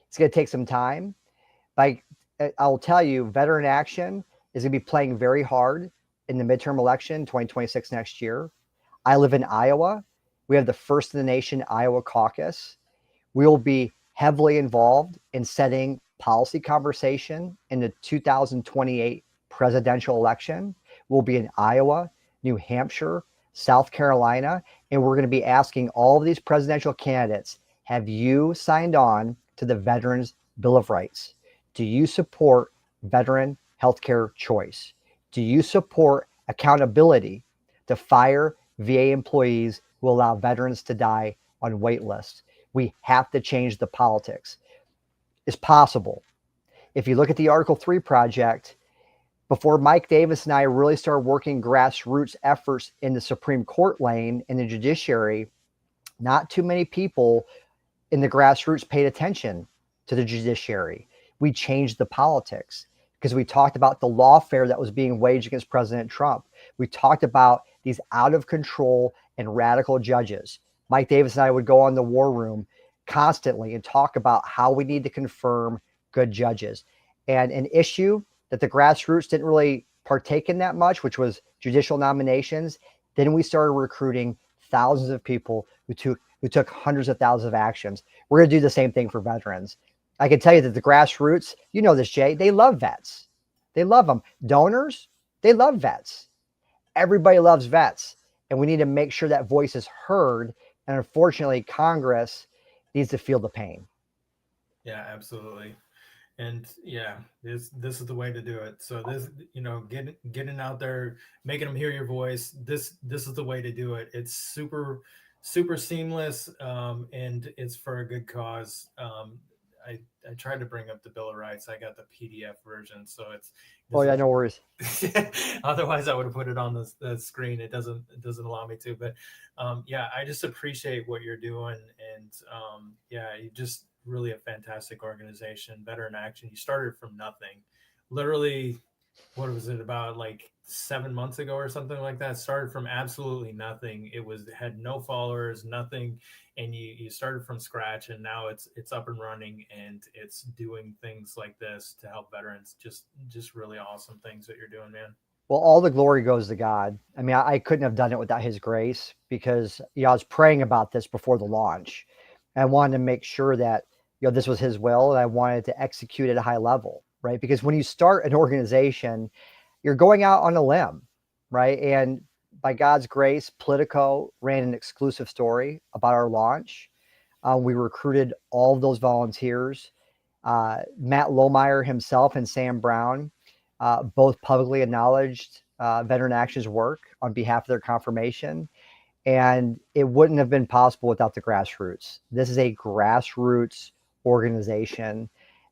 It's going to take some time. By I'll tell you, Veteran Action is going to be playing very hard in the midterm election, 2026 next year. I live in Iowa. We have the first in the nation Iowa caucus. We will be heavily involved in setting policy conversation in the 2028 presidential election. We'll be in Iowa, New Hampshire, South Carolina, and we're going to be asking all of these presidential candidates, have you signed on to the Veterans Bill of Rights? Do you support veteran healthcare choice? Do you support accountability to fire VA employees who allow veterans to die on wait lists? We have to change the politics. It's possible. If you look at the Article 3 project, before Mike Davis and I really started working grassroots efforts in the Supreme Court lane, in the judiciary, not too many people in the grassroots paid attention to the judiciary. We changed the politics because we talked about the lawfare that was being waged against President Trump. We talked about these out of control and radical judges. Mike Davis and I would go on the war room constantly and talk about how we need to confirm good judges. And an issue that the grassroots didn't really partake in that much, which was judicial nominations. Then we started recruiting thousands of people who took hundreds of thousands of actions. We're going to do the same thing for veterans. I can tell you that the grassroots, you know this, Jay, they love vets. They love them. Donors, they love vets. Everybody loves vets. And we need to make sure that voice is heard. And unfortunately, Congress needs to feel the pain. Yeah, absolutely. And yeah, this is the way to do it. So this, getting out there, making them hear your voice. This is the way to do it. It's super seamless, and it's for a good cause. I tried to bring up the Bill of Rights. I got the PDF version, so it's. Oh yeah, no worries. Otherwise, I would have put it on the screen. It doesn't allow me to. But yeah, I just appreciate what you're doing, and you just really a fantastic organization, Veteran Action. You started from nothing, literally. What was it, about like 7 months ago or something like that? Started from absolutely nothing. It had no followers, nothing, and you started from scratch, and now it's up and running, and it's doing things like this to help veterans. Just really awesome things that you're doing, man. Well, all the glory goes to God. I mean, I couldn't have done it without His grace, because I was praying about this before the launch. I wanted to make sure that this was His will, and I wanted to execute at a high level. Right? Because when you start an organization, you're going out on a limb, right? And by God's grace, Politico ran an exclusive story about our launch. We recruited all of those volunteers. Matt Lohmeyer himself and Sam Brown both publicly acknowledged Veteran Action's work on behalf of their confirmation. And it wouldn't have been possible without the grassroots. This is a grassroots organization.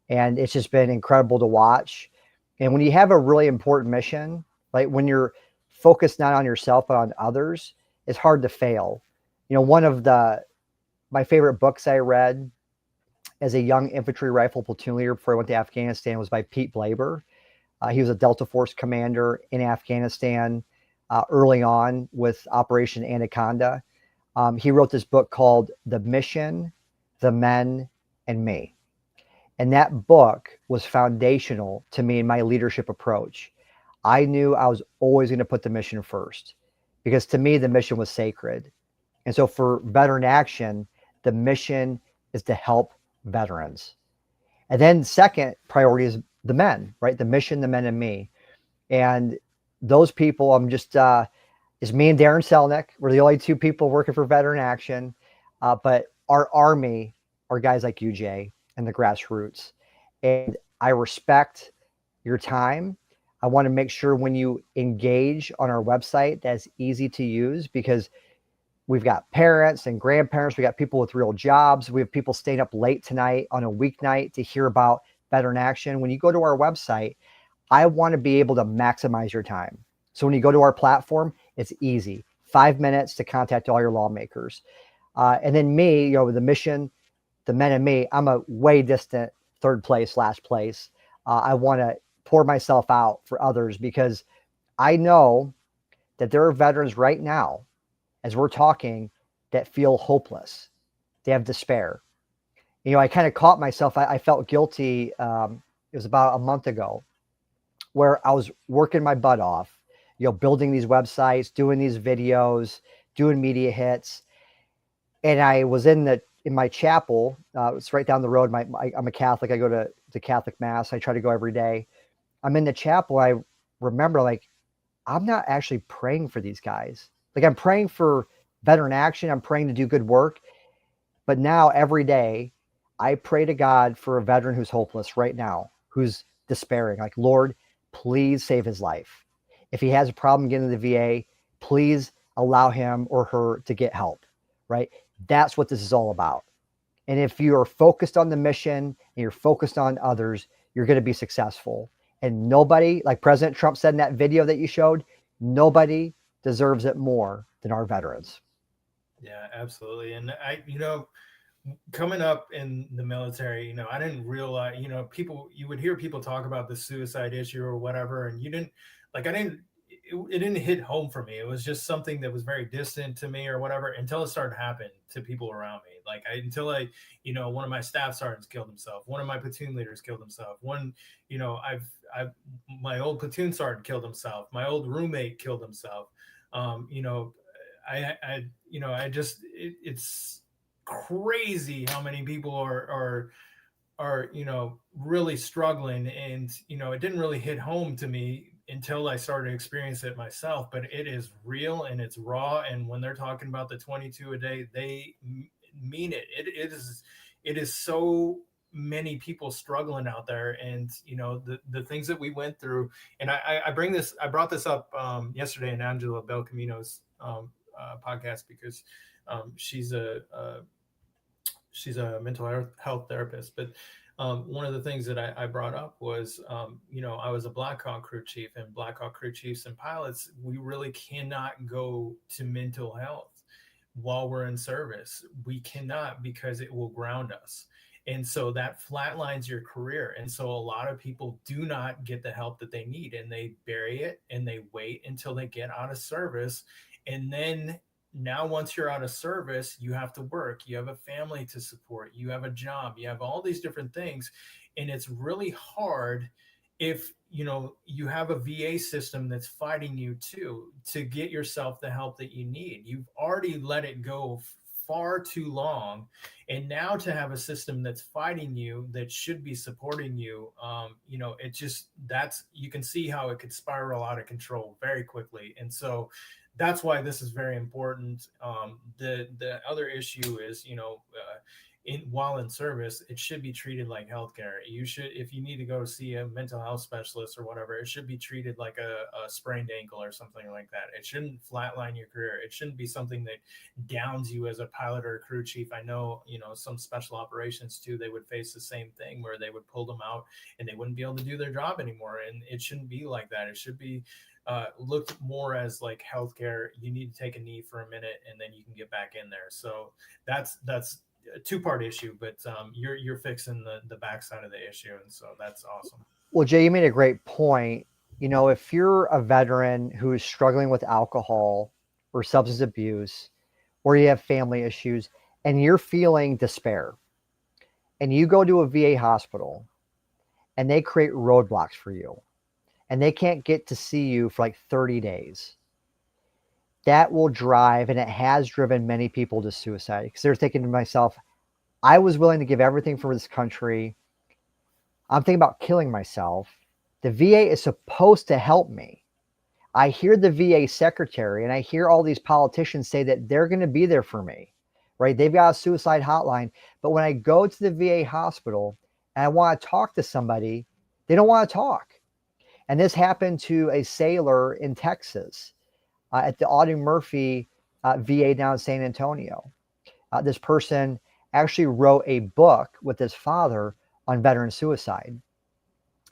And it's just been incredible to watch. And when you have a really important mission, like when you're focused not on yourself, but on others, it's hard to fail. One of my favorite books I read as a young infantry rifle platoon leader before I went to Afghanistan was by Pete Blaber. He was a Delta Force commander in Afghanistan early on with Operation Anaconda. He wrote this book called The Mission, the Men, and Me. And that book was foundational to me in my leadership approach. I knew I was always going to put the mission first, because to me, the mission was sacred. And so for Veteran Action, the mission is to help veterans. And then second priority is the men, right? The mission, the men, and me. And those people, it's me and Darren Selnick. We're the only two people working for Veteran Action. But our army are guys like you, Jay, and the grassroots. And I respect your time. I want to make sure when you engage on our website, that's easy to use, because we've got parents and grandparents. We got people with real jobs. We have people staying up late tonight on a weeknight to hear about Veteran Action. When you go to our website, I want to be able to maximize your time. So when you go to our platform, it's easy. 5 minutes to contact all your lawmakers. And then me, the mission, the men, and me, I'm a way distant third place, last place. I want to pour myself out for others, because I know that there are veterans right now, as we're talking, that feel hopeless. They have despair. I kind of caught myself. I felt guilty. It it was about a month ago, where I was working my butt off, building these websites, doing these videos, doing media hits. And I was in my chapel. It's right down the road. I'm a Catholic. I go to Catholic mass. I try to go every day. I'm in the chapel. I remember, like, I'm not actually praying for these guys. Like, I'm praying for veteran action. I'm praying to do good work. But now every day I pray to God for a veteran who's hopeless right now, who's despairing. Like, Lord, please save his life. If he has a problem getting to the VA, please allow him or her to get help, right? That's what this is all about. And if you are focused on the mission and you're focused on others, you're going to be successful. And nobody, like President Trump said in that video that you showed, nobody deserves it more than our veterans. Yeah, absolutely. And coming up in the military, I didn't realize, you would hear people talk about the suicide issue or whatever, and it didn't hit home for me. It was just something that was very distant to me or whatever until it started happening to people around me. One of my staff sergeants killed himself. One of my platoon leaders killed himself. My old platoon sergeant killed himself. My old roommate killed himself. It's crazy how many people are really struggling. And, it didn't really hit home to me until I started to experience it myself, but it is real and it's raw. And when they're talking about the 22 a day, they mean it. It is so many people struggling out there, and the things that we went through. And I brought this up yesterday in Angela Belcamino's podcast, because she's a mental health therapist. But one of the things that I brought up was, I was a Black Hawk crew chief, and Black Hawk crew chiefs and pilots, we really cannot go to mental health while we're in service. We cannot, because it will ground us. And so that flatlines your career. And so a lot of people do not get the help that they need, and they bury it and they wait until they get out of service. And then now, once you're out of service, you have to work, you have a family to support, you have a job, you have all these different things. And it's really hard if, you have a VA system that's fighting you to get yourself the help that you need. You've already let it go far too long. And now to have a system that's fighting you, that should be supporting you, you can see how it could spiral out of control very quickly. And so that's why this is very important. The other issue is, while in service, it should be treated like healthcare. You should, if you need to go see a mental health specialist or whatever, it should be treated like a sprained ankle or something like that. It shouldn't flatline your career. It shouldn't be something that downs you as a pilot or a crew chief. I know, some special operations too, they would face the same thing, where they would pull them out and they wouldn't be able to do their job anymore. And it shouldn't be like that. It should be looked more as like healthcare. You need to take a knee for a minute and then you can get back in there. So that's a two-part issue, but you're fixing the backside of the issue, and so that's awesome. Well, Jay, you made a great point. If you're a veteran who is struggling with alcohol or substance abuse, or you have family issues and you're feeling despair, and you go to a VA hospital and they create roadblocks for you, and they can't get to see you for like 30 days, that will drive, and it has driven many people to suicide, because they're thinking to myself, I was willing to give everything for this country. I'm thinking about killing myself. The VA is supposed to help me. I hear the VA secretary and I hear all these politicians say that they're going to be there for me, right? They've got a suicide hotline. But when I go to the VA hospital and I want to talk to somebody, they don't want to talk. And this happened to a sailor in Texas at the Audie Murphy VA down in San Antonio. This person actually wrote a book with his father on veteran suicide.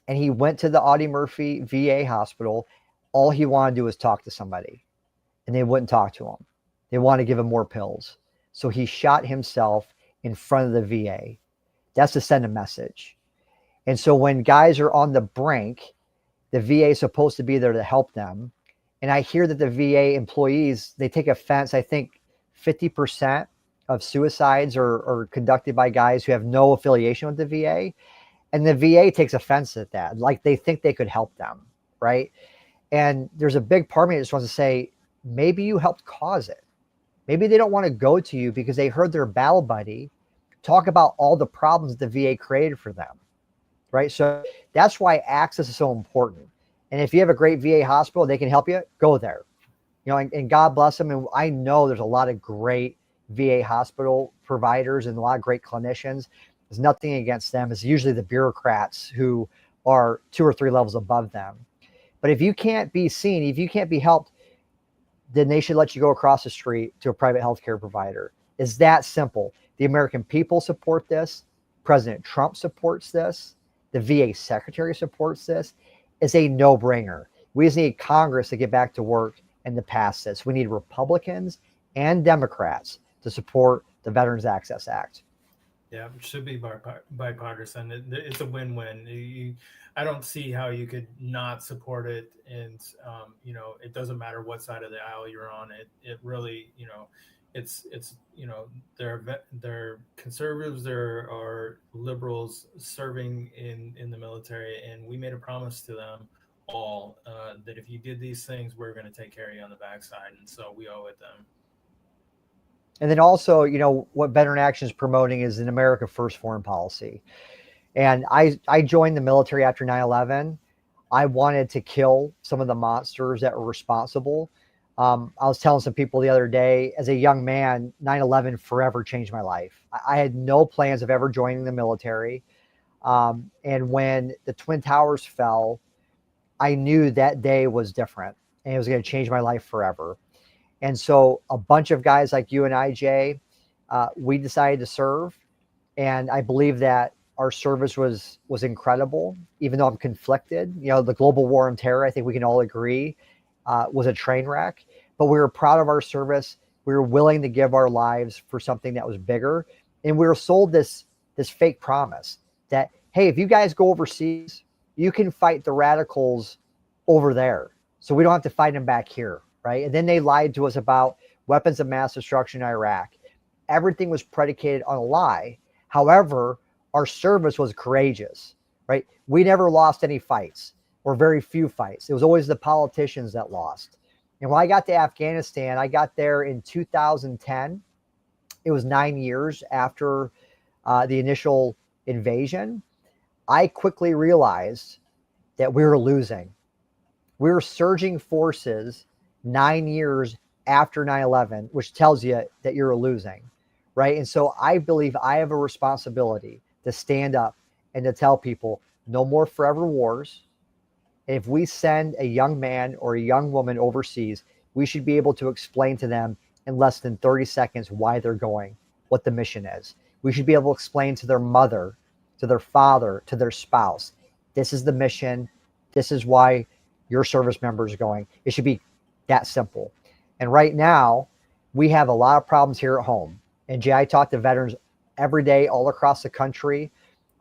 And he went to the Audie Murphy VA hospital. All he wanted to do was talk to somebody, and they wouldn't talk to him. They wanted to give him more pills. So he shot himself in front of the VA. That's to send a message. And so when guys are on the brink, the VA is supposed to be there to help them. And I hear that the VA employees, they take offense. I think 50% of suicides are conducted by guys who have no affiliation with the VA. And the VA takes offense at that. Like they think they could help them, right? And there's a big part of me that just wants to say, maybe you helped cause it. Maybe they don't want to go to you because they heard their battle buddy talk about all the problems the VA created for them, right? So that's why access is so important. And if you have a great VA hospital, they can help you, go there. And God bless them. And I know there's a lot of great VA hospital providers and a lot of great clinicians. There's nothing against them. It's usually the bureaucrats who are 2 or 3 levels above them. But if you can't be seen, if you can't be helped, then they should let you go across the street to a private healthcare provider. It's that simple. The American people support this. President Trump supports this. The VA secretary supports this. It's a no-brainer. We just need Congress to get back to work and to pass this. We need Republicans and Democrats to support the Veterans Access Act. Yeah, it should be bipartisan. It's a win-win. I don't see how you could not support it. And, it doesn't matter what side of the aisle you're on. It really, it's they're conservatives, there are liberals serving in the military. And we made a promise to them all that if you did these things, we're going to take care of you on the backside. And so we owe it them. And then also, what Veteran Action is promoting is an America First foreign policy. And I joined the military after 9/11. I wanted to kill some of the monsters that were responsible. I was telling some people the other day, as a young man, 9/11 forever changed my life. I had no plans of ever joining the military. And when the Twin Towers fell, I knew that day was different and it was going to change my life forever. And so a bunch of guys like you and I, Jay, we decided to serve. And I believe that our service was incredible, even though I'm conflicted. The global war on terror, I think we can all agree, was a train wreck. But we were proud of our service. We were willing to give our lives for something that was bigger. And we were sold this fake promise that, hey, if you guys go overseas, you can fight the radicals over there. So we don't have to fight them back here. Right. And then they lied to us about weapons of mass destruction in Iraq. Everything was predicated on a lie. However, our service was courageous. Right. We never lost any fights or very few fights. It was always the politicians that lost. And when I got to Afghanistan, I got there in 2010. It was 9 years after the initial invasion. I quickly realized that we were losing. We were surging forces 9 years after 9/11, which tells you that you're losing, right? And so I believe I have a responsibility to stand up and to tell people no more forever wars. And if we send a young man or a young woman overseas, we should be able to explain to them in less than 30 seconds why they're going, what the mission is. We should be able to explain to their mother, to their father, to their spouse, this is the mission. This is why your service member is going. It should be that simple. And right now, we have a lot of problems here at home. And Jay, I talk to veterans every day all across the country.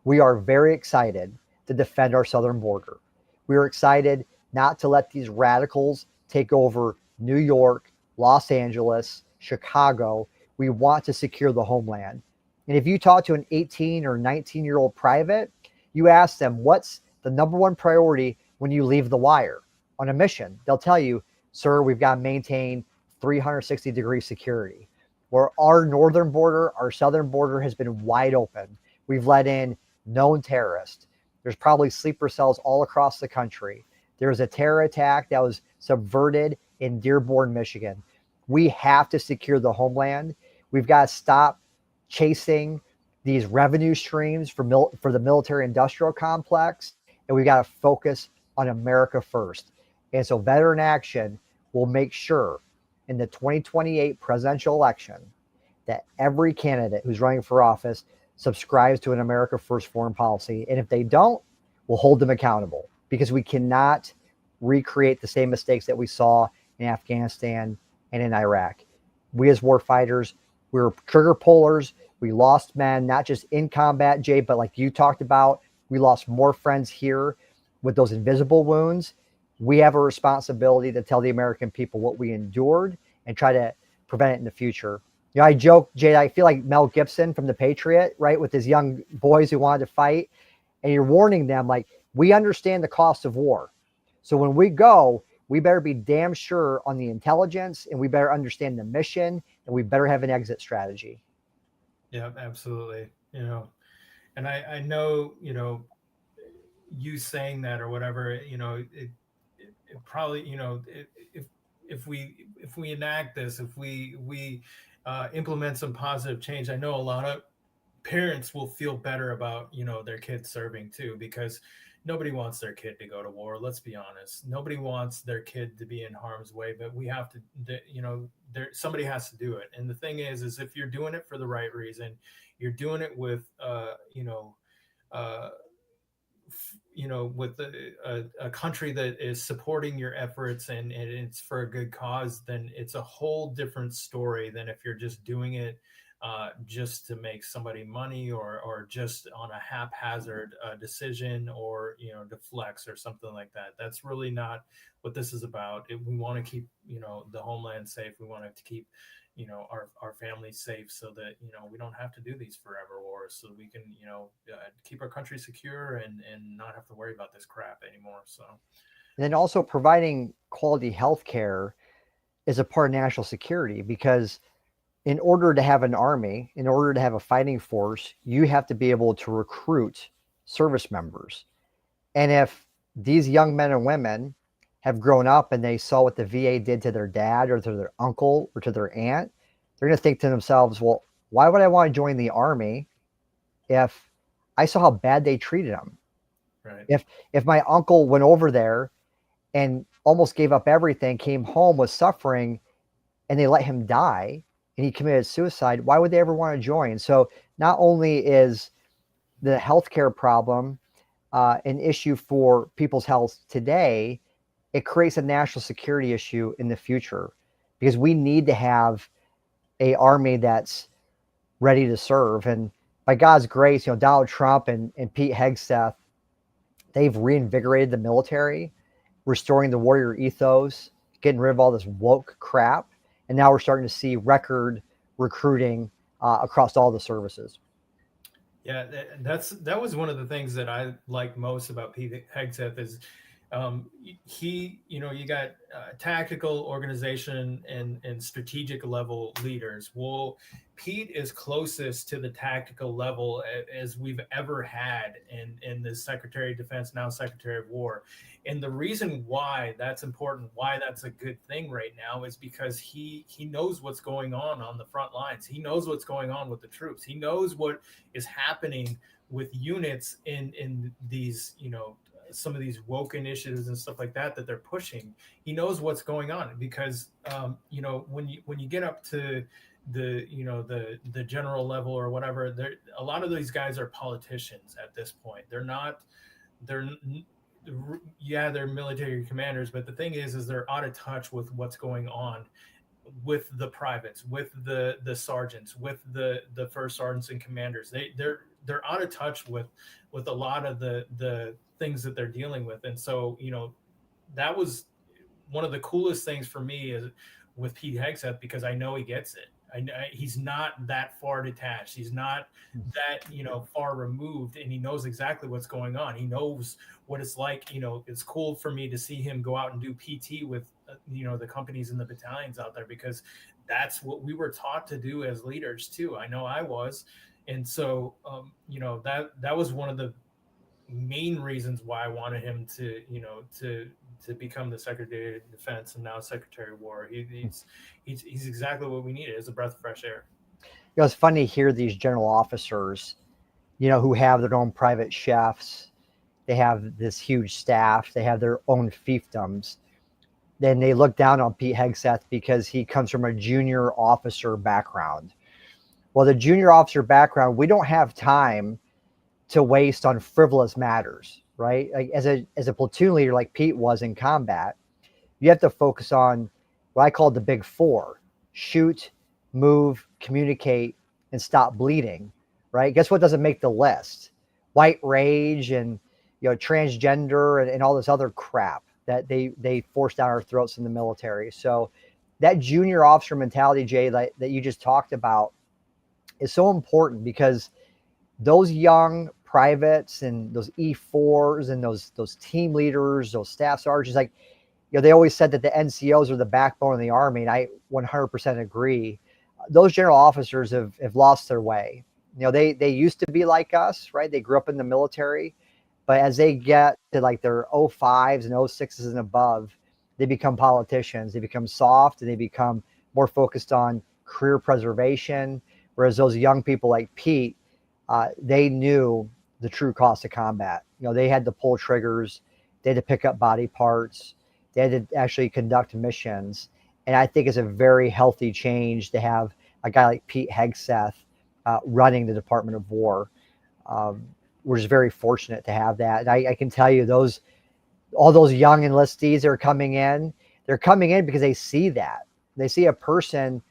We are very excited to defend our southern border. We are excited not to let these radicals take over New York, Los Angeles, Chicago. We want to secure the homeland. And if you talk to an 18 or 19-year-old private, you ask them, what's the number one priority when you leave the wire on a mission? They'll tell you, sir, we've got to maintain 360-degree security. Where our northern border, our southern border has been wide open. We've let in known terrorists. There's probably sleeper cells all across the country. There was a terror attack that was subverted in Dearborn, Michigan. We have to secure the homeland. We've got to stop chasing these revenue streams for the military industrial complex. And we've got to focus on America first. And so Veteran Action will make sure in the 2028 presidential election that every candidate who's running for office subscribes to an America First foreign policy. And if they don't, we'll hold them accountable, because we cannot recreate the same mistakes that we saw in Afghanistan and in Iraq. We as war fighters, we were trigger pullers. We lost men, not just in combat, Jay, but like you talked about, we lost more friends here with those invisible wounds. We have a responsibility to tell the American people what we endured and try to prevent it in the future. I joke, Jay, I feel like Mel Gibson from The Patriot, right? With his young boys who wanted to fight. and you're warning them, like, we understand the cost of war. So when we go, we better be damn sure on the intelligence, and we better understand the mission, and we better have an exit strategy. Yeah, absolutely. And I know, you saying that or whatever, it probably, if we enact this, if we implement some positive change, I know a lot of parents will feel better about their kids serving too, because nobody wants their kid to go to war. Let's be honest, nobody wants their kid to be in harm's way, but we have to, somebody has to do it. And the thing is if you're doing it for the right reason, you're doing it with with a country that is supporting your efforts, and it's for a good cause, then it's a whole different story than if you're just doing it just to make somebody money, or just on a haphazard decision, or to flex or something like that. That's really not what this is about. We want to keep the homeland safe. We want to keep our families safe, so that we don't have to do these forever wars, so we can keep our country secure and not have to worry about this crap anymore. So, and then also providing quality health care is a part of national security, because in order to have an army, in order to have a fighting force, you have to be able to recruit service members. And if these young men and women have grown up and they saw what the VA did to their dad or to their uncle or to their aunt, they're going to think to themselves, well, why would I want to join the army if I saw how bad they treated them? right. If my uncle went over there and almost gave up everything, came home, was suffering, and they let him die, and he committed suicide, why would they ever want to join? So not only is the healthcare problem an issue for people's health today, it creates a national security issue in the future, because we need to have a army that's ready to serve. And by God's grace, Donald Trump and Pete Hegseth, they've reinvigorated the military, restoring the warrior ethos, getting rid of all this woke crap. And now we're starting to see record recruiting across all the services. Yeah, that was one of the things that I like most about Pete Hegseth is he, you got tactical, organization, and strategic level leaders. Well, Pete is closest to the tactical level as we've ever had in the Secretary of Defense, now Secretary of War. And the reason why that's important, why that's a good thing right now, is because he knows what's going on the front lines. He knows what's going on with the troops. He knows what is happening with units in these, some of these woke initiatives and stuff like that they're pushing. He knows what's going on, because when you get up to the general level or whatever, a lot of these guys are politicians at this point. They're military commanders, but the thing is they're out of touch with what's going on with the privates, with the sergeants, with the first sergeants and commanders. They're out of touch with a lot of the things that they're dealing with. And so that was one of the coolest things for me is with Pete Hegseth, because I know he gets it. He's not that far detached. He's not that far removed, and he knows exactly what's going on. He knows what it's like. It's cool for me to see him go out and do PT with the companies and the battalions out there, because that's what we were taught to do as leaders too. I know I was. And so that was one of the main reasons why I wanted him to become the Secretary of Defense and now Secretary of War. He's exactly what we needed, as a breath of fresh air. It's funny to hear these general officers, who have their own private chefs. They have this huge staff. They have their own fiefdoms. Then they look down on Pete Hegseth because he comes from a junior officer background. Well, the junior officer background, we don't have time to waste on frivolous matters, right? Like as a platoon leader, like Pete was in combat, you have to focus on what I call the big four: shoot, move, communicate, and stop bleeding, right? Guess what doesn't make the list? White rage and transgender and all this other crap that they force down our throats in the military. So that junior officer mentality, Jay, that you just talked about, is so important, because those young privates and those E4s and those team leaders, those staff sergeants, like, they always said that the NCOs are the backbone of the Army, and I 100% agree. Those general officers have lost their way. They used to be like us, right? They grew up in the military, but as they get to like their 05s and 06s and above, they become politicians. They become soft, and they become more focused on career preservation. Whereas those young people like Pete, they knew the true cost of combat. They had to pull triggers, they had to pick up body parts, they had to actually conduct missions. And I think it's a very healthy change to have a guy like Pete Hegseth running the Department of War. We're just very fortunate to have that. And I can tell you, all those young enlistees that are coming in, they're coming in because they see that. They see a person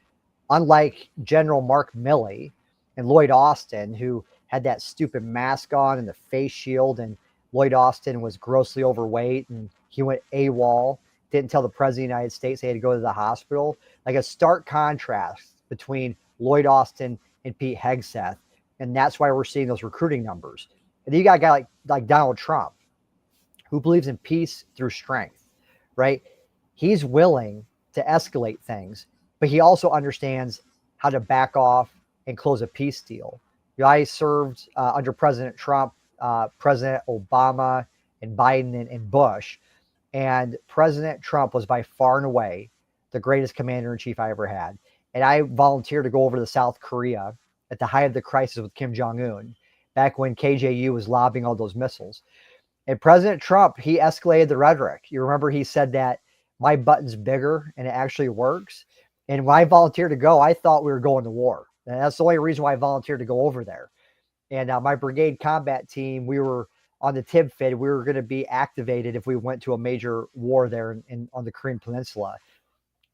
unlike General Mark Milley and Lloyd Austin, who had that stupid mask on and the face shield, and Lloyd Austin was grossly overweight and he went AWOL, didn't tell the president of the United States they had to go to the hospital. Like a stark contrast between Lloyd Austin and Pete Hegseth. And that's why we're seeing those recruiting numbers. And then you got a guy like Donald Trump, who believes in peace through strength, right? He's willing to escalate things, but he also understands how to back off and close a peace deal. I served under President Trump, President Obama, and Biden and Bush. And President Trump was by far and away the greatest commander-in-chief I ever had. And I volunteered to go over to South Korea at the height of the crisis with Kim Jong-un, back when KJU was lobbing all those missiles. And President Trump, he escalated the rhetoric. You remember he said that my button's bigger and it actually works. And when I volunteered to go, I thought we were going to war. And that's the only reason why I volunteered to go over there. And my brigade combat team, we were on the TIBFID. We were going to be activated if we went to a major war there on the Korean Peninsula.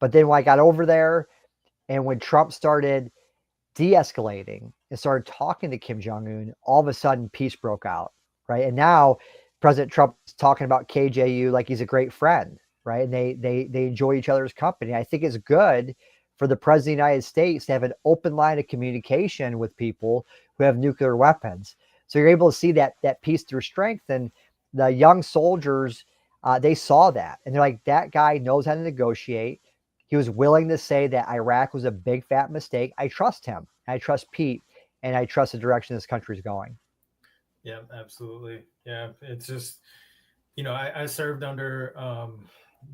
But then when I got over there, and when Trump started de-escalating and started talking to Kim Jong-un, all of a sudden peace broke out, right? And now President Trump is talking about KJU like he's a great friend, right? And they enjoy each other's company. I think it's good for the president of the United States to have an open line of communication with people who have nuclear weapons. So you're able to see that peace through strength. And the young soldiers, they saw that. And they're like, that guy knows how to negotiate. He was willing to say that Iraq was a big, fat mistake. I trust him. I trust Pete. And I trust the direction this country is going. Yeah, absolutely. Yeah, it's just, I served under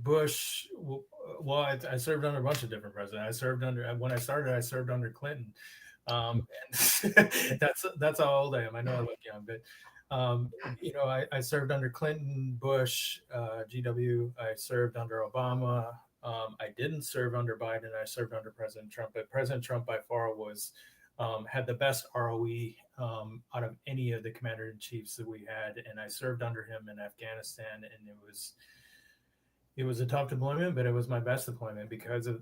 Bush. Well, I served under a bunch of different presidents. When I started, I served under Clinton. And that's how old I am. I know I look young, but I served under Clinton, Bush, GW. I served under Obama. I didn't serve under Biden. I served under President Trump, but President Trump by far had the best ROE out of any of the commander-in-chiefs that we had, and I served under him in Afghanistan, and it was a tough deployment, but it was my best deployment because of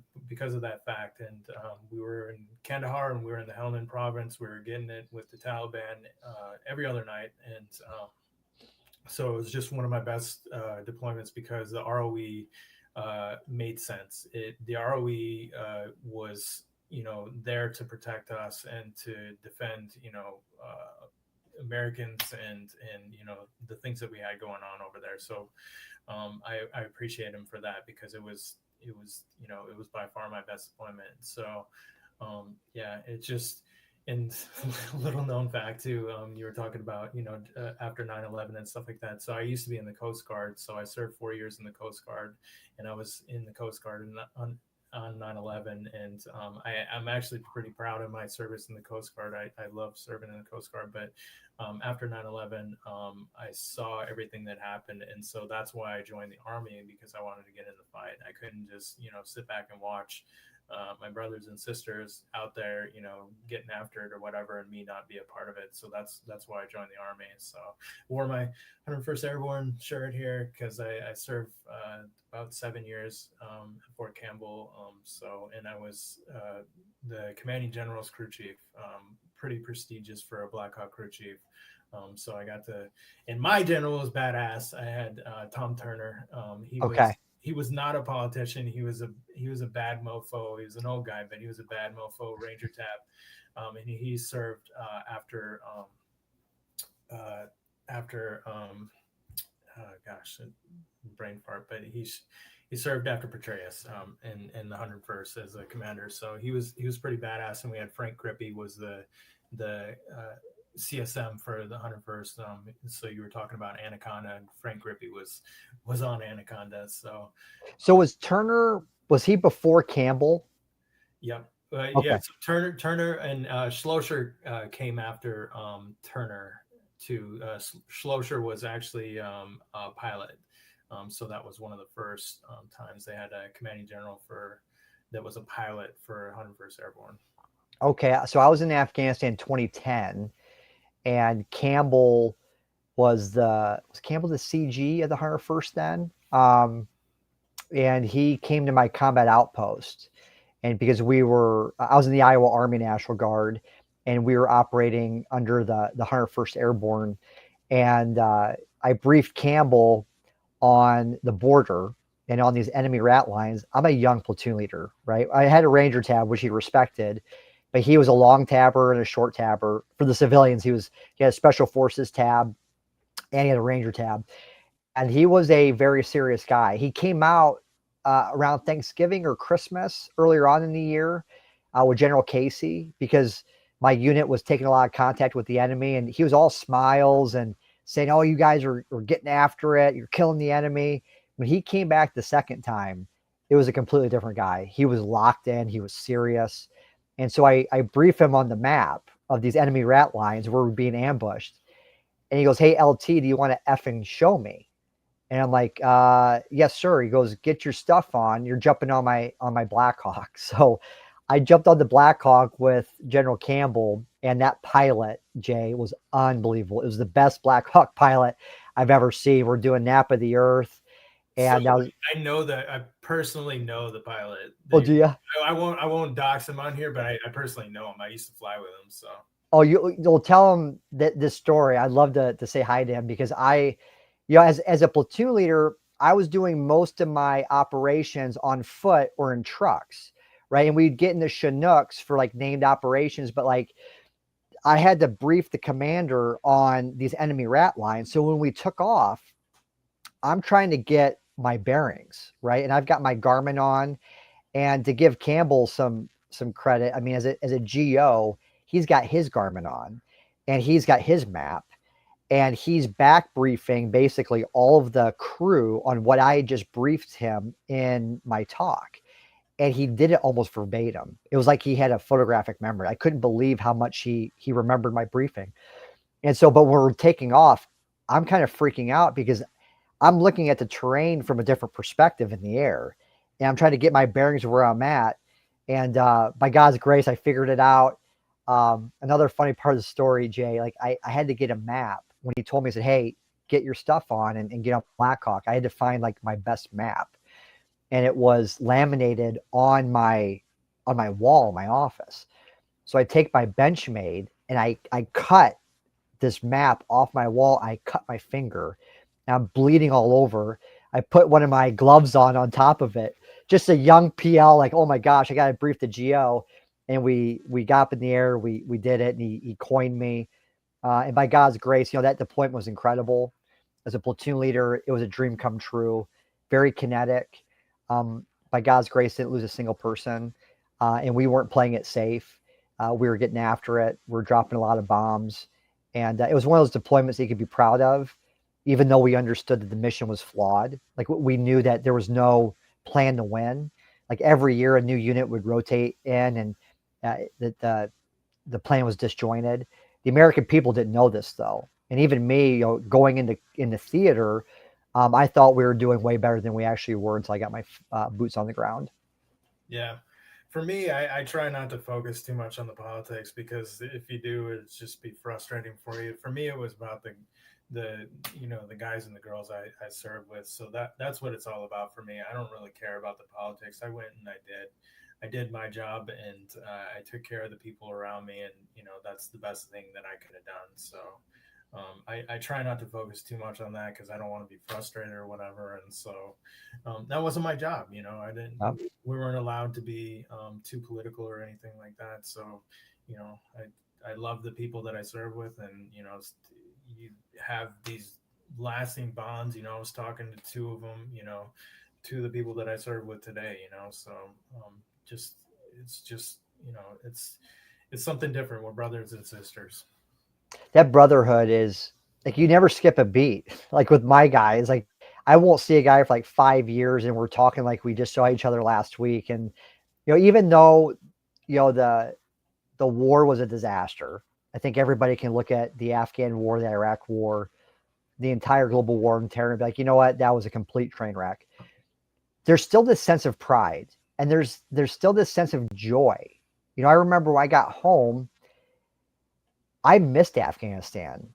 that fact. And we were in Kandahar, and we were in the Helmand province. We were getting it with the Taliban every other night, and so it was just one of my best deployments because the ROE made sense. The ROE was there to protect us and to defend Americans and the things that we had going on over there. So I appreciate him for that because it was by far my best deployment. So it just, and a little known fact too, you were talking about after 9/11 and stuff like that. So I used to be in the Coast Guard, so I served 4 years in the Coast Guard, and I was in the Coast Guard on 9/11, and I'm actually pretty proud of my service in the Coast Guard. I love serving in the Coast Guard, but after 9/11, I saw everything that happened, and so that's why I joined the Army, because I wanted to get in the fight. I couldn't just sit back and watch my brothers and sisters out there getting after it or whatever, and me not be a part of it. So that's why I joined the Army. So wore my 101st Airborne shirt here because I served about 7 years at Fort Campbell. And I was the commanding general's crew chief, pretty prestigious for a Black Hawk crew chief. So I got to, and my general was badass. I had Tom Turner. He was not a politician. He was a bad mofo. He was an old guy, but he was a bad mofo, Ranger Tap. And he served after after gosh, brain fart, but he served after Petraeus in the 101st as a commander. So he was pretty badass. And we had Frank Grippy was the CSM for the 101st. So you were talking about Anaconda, and Frank Grippy was on Anaconda. So was Turner, was he before Campbell? Yep. Okay. Yeah. So Turner and Schlosser came after Turner. Schlosser was actually a pilot. So that was one of the first times they had a commanding general that was a pilot for 101st Airborne. Okay, so I was in Afghanistan 2010, and Campbell was Campbell the CG of the 101st then, and he came to my combat outpost, and because I was in the Iowa Army National Guard, and we were operating under the 101st Airborne, and I briefed Campbell on the border and on these enemy rat lines. I'm a young platoon leader, right? I had a Ranger tab, which he respected, but he was a long tabber and a short tabber. For the civilians, he had a special forces tab and he had a Ranger tab. And he was a very serious guy. He came out around Thanksgiving or Christmas earlier on in the year with General Casey, because my unit was taking a lot of contact with the enemy, and he was all smiles and saying, "Oh, you guys are getting after it. You're killing the enemy." When he came back the second time, it was a completely different guy. He was locked in. He was serious. And so I brief him on the map of these enemy rat lines where we're being ambushed. And he goes, "Hey, LT, do you want to effing show me?" And I'm like, "Yes, sir." He goes, "Get your stuff on. You're jumping on my Black Hawk." So I jumped on the Black Hawk with General Campbell, and that pilot, Jay, was unbelievable. It was the best Black Hawk pilot I've ever seen. We're doing Nap of the Earth. And so I know that I personally know the pilot. Oh, do you? I won't dox him on here, but I personally know him. I used to fly with him. So you'll tell him this story. I'd love to say hi to him, because as a platoon leader, I was doing most of my operations on foot or in trucks, right? And we'd get in the Chinooks for like named operations, but like I had to brief the commander on these enemy rat lines. So when we took off, I'm trying to get my bearings, right? And I've got my Garmin on, and to give Campbell some credit, I mean, as a GO, he's got his Garmin on, and he's got his map, and he's back briefing basically all of the crew on what I just briefed him in my talk. And he did it almost verbatim. It was like he had a photographic memory. I couldn't believe how much he remembered my briefing. And so, but when we're taking off, I'm kind of freaking out because I'm looking at the terrain from a different perspective in the air, and I'm trying to get my bearings where I'm at. And by God's grace, I figured it out. Another funny part of the story, Jay, like I had to get a map when he told me. He said, "Hey, get your stuff on and get on Black Hawk." I had to find like my best map, and it was laminated on my wall in my office. So I take my Benchmade and I cut this map off my wall. I cut my finger. I'm bleeding all over. I put one of my gloves on top of it. Just a young PL, like, oh my gosh, I got to brief the GO. And we got up in the air. We did it, and he coined me. And by God's grace, that deployment was incredible. As a platoon leader, it was a dream come true. Very kinetic. By God's grace, didn't lose a single person. And we weren't playing it safe. We were getting after it. We were dropping a lot of bombs. And it was one of those deployments that you could be proud of, even though we understood that the mission was flawed. Like, we knew that there was no plan to win. Like, every year a new unit would rotate in, and that the plan was disjointed. The American people didn't know this, though. And even me, going into theater, I thought we were doing way better than we actually were until I got my boots on the ground. Yeah. For me, I try not to focus too much on the politics, because if you do, it's just be frustrating for you. For me, it was about the guys and the girls I served with. So that's what it's all about for me. I don't really care about the politics. I went and I did my job, and I took care of the people around me, and that's the best thing that I could have done. So I try not to focus too much on that, because I don't want to be frustrated or whatever. And so that wasn't my job. I didn't. We weren't allowed to be too political or anything like that. So I love the people that I serve with, and you have these lasting bonds. I was talking to two of them, two of the people that I serve with today, so just it's just it's something different. We're brothers and sisters. That brotherhood is like you never skip a beat. Like with my guys, like I won't see a guy for like 5 years and we're talking like we just saw each other last week. And even though the war was a disaster, I think everybody can look at the Afghan war, the Iraq war, the entire global war on terror and be like, you know what, that was a complete train wreck. There's still this sense of pride, and there's still this sense of joy. I remember when I got home, I missed Afghanistan.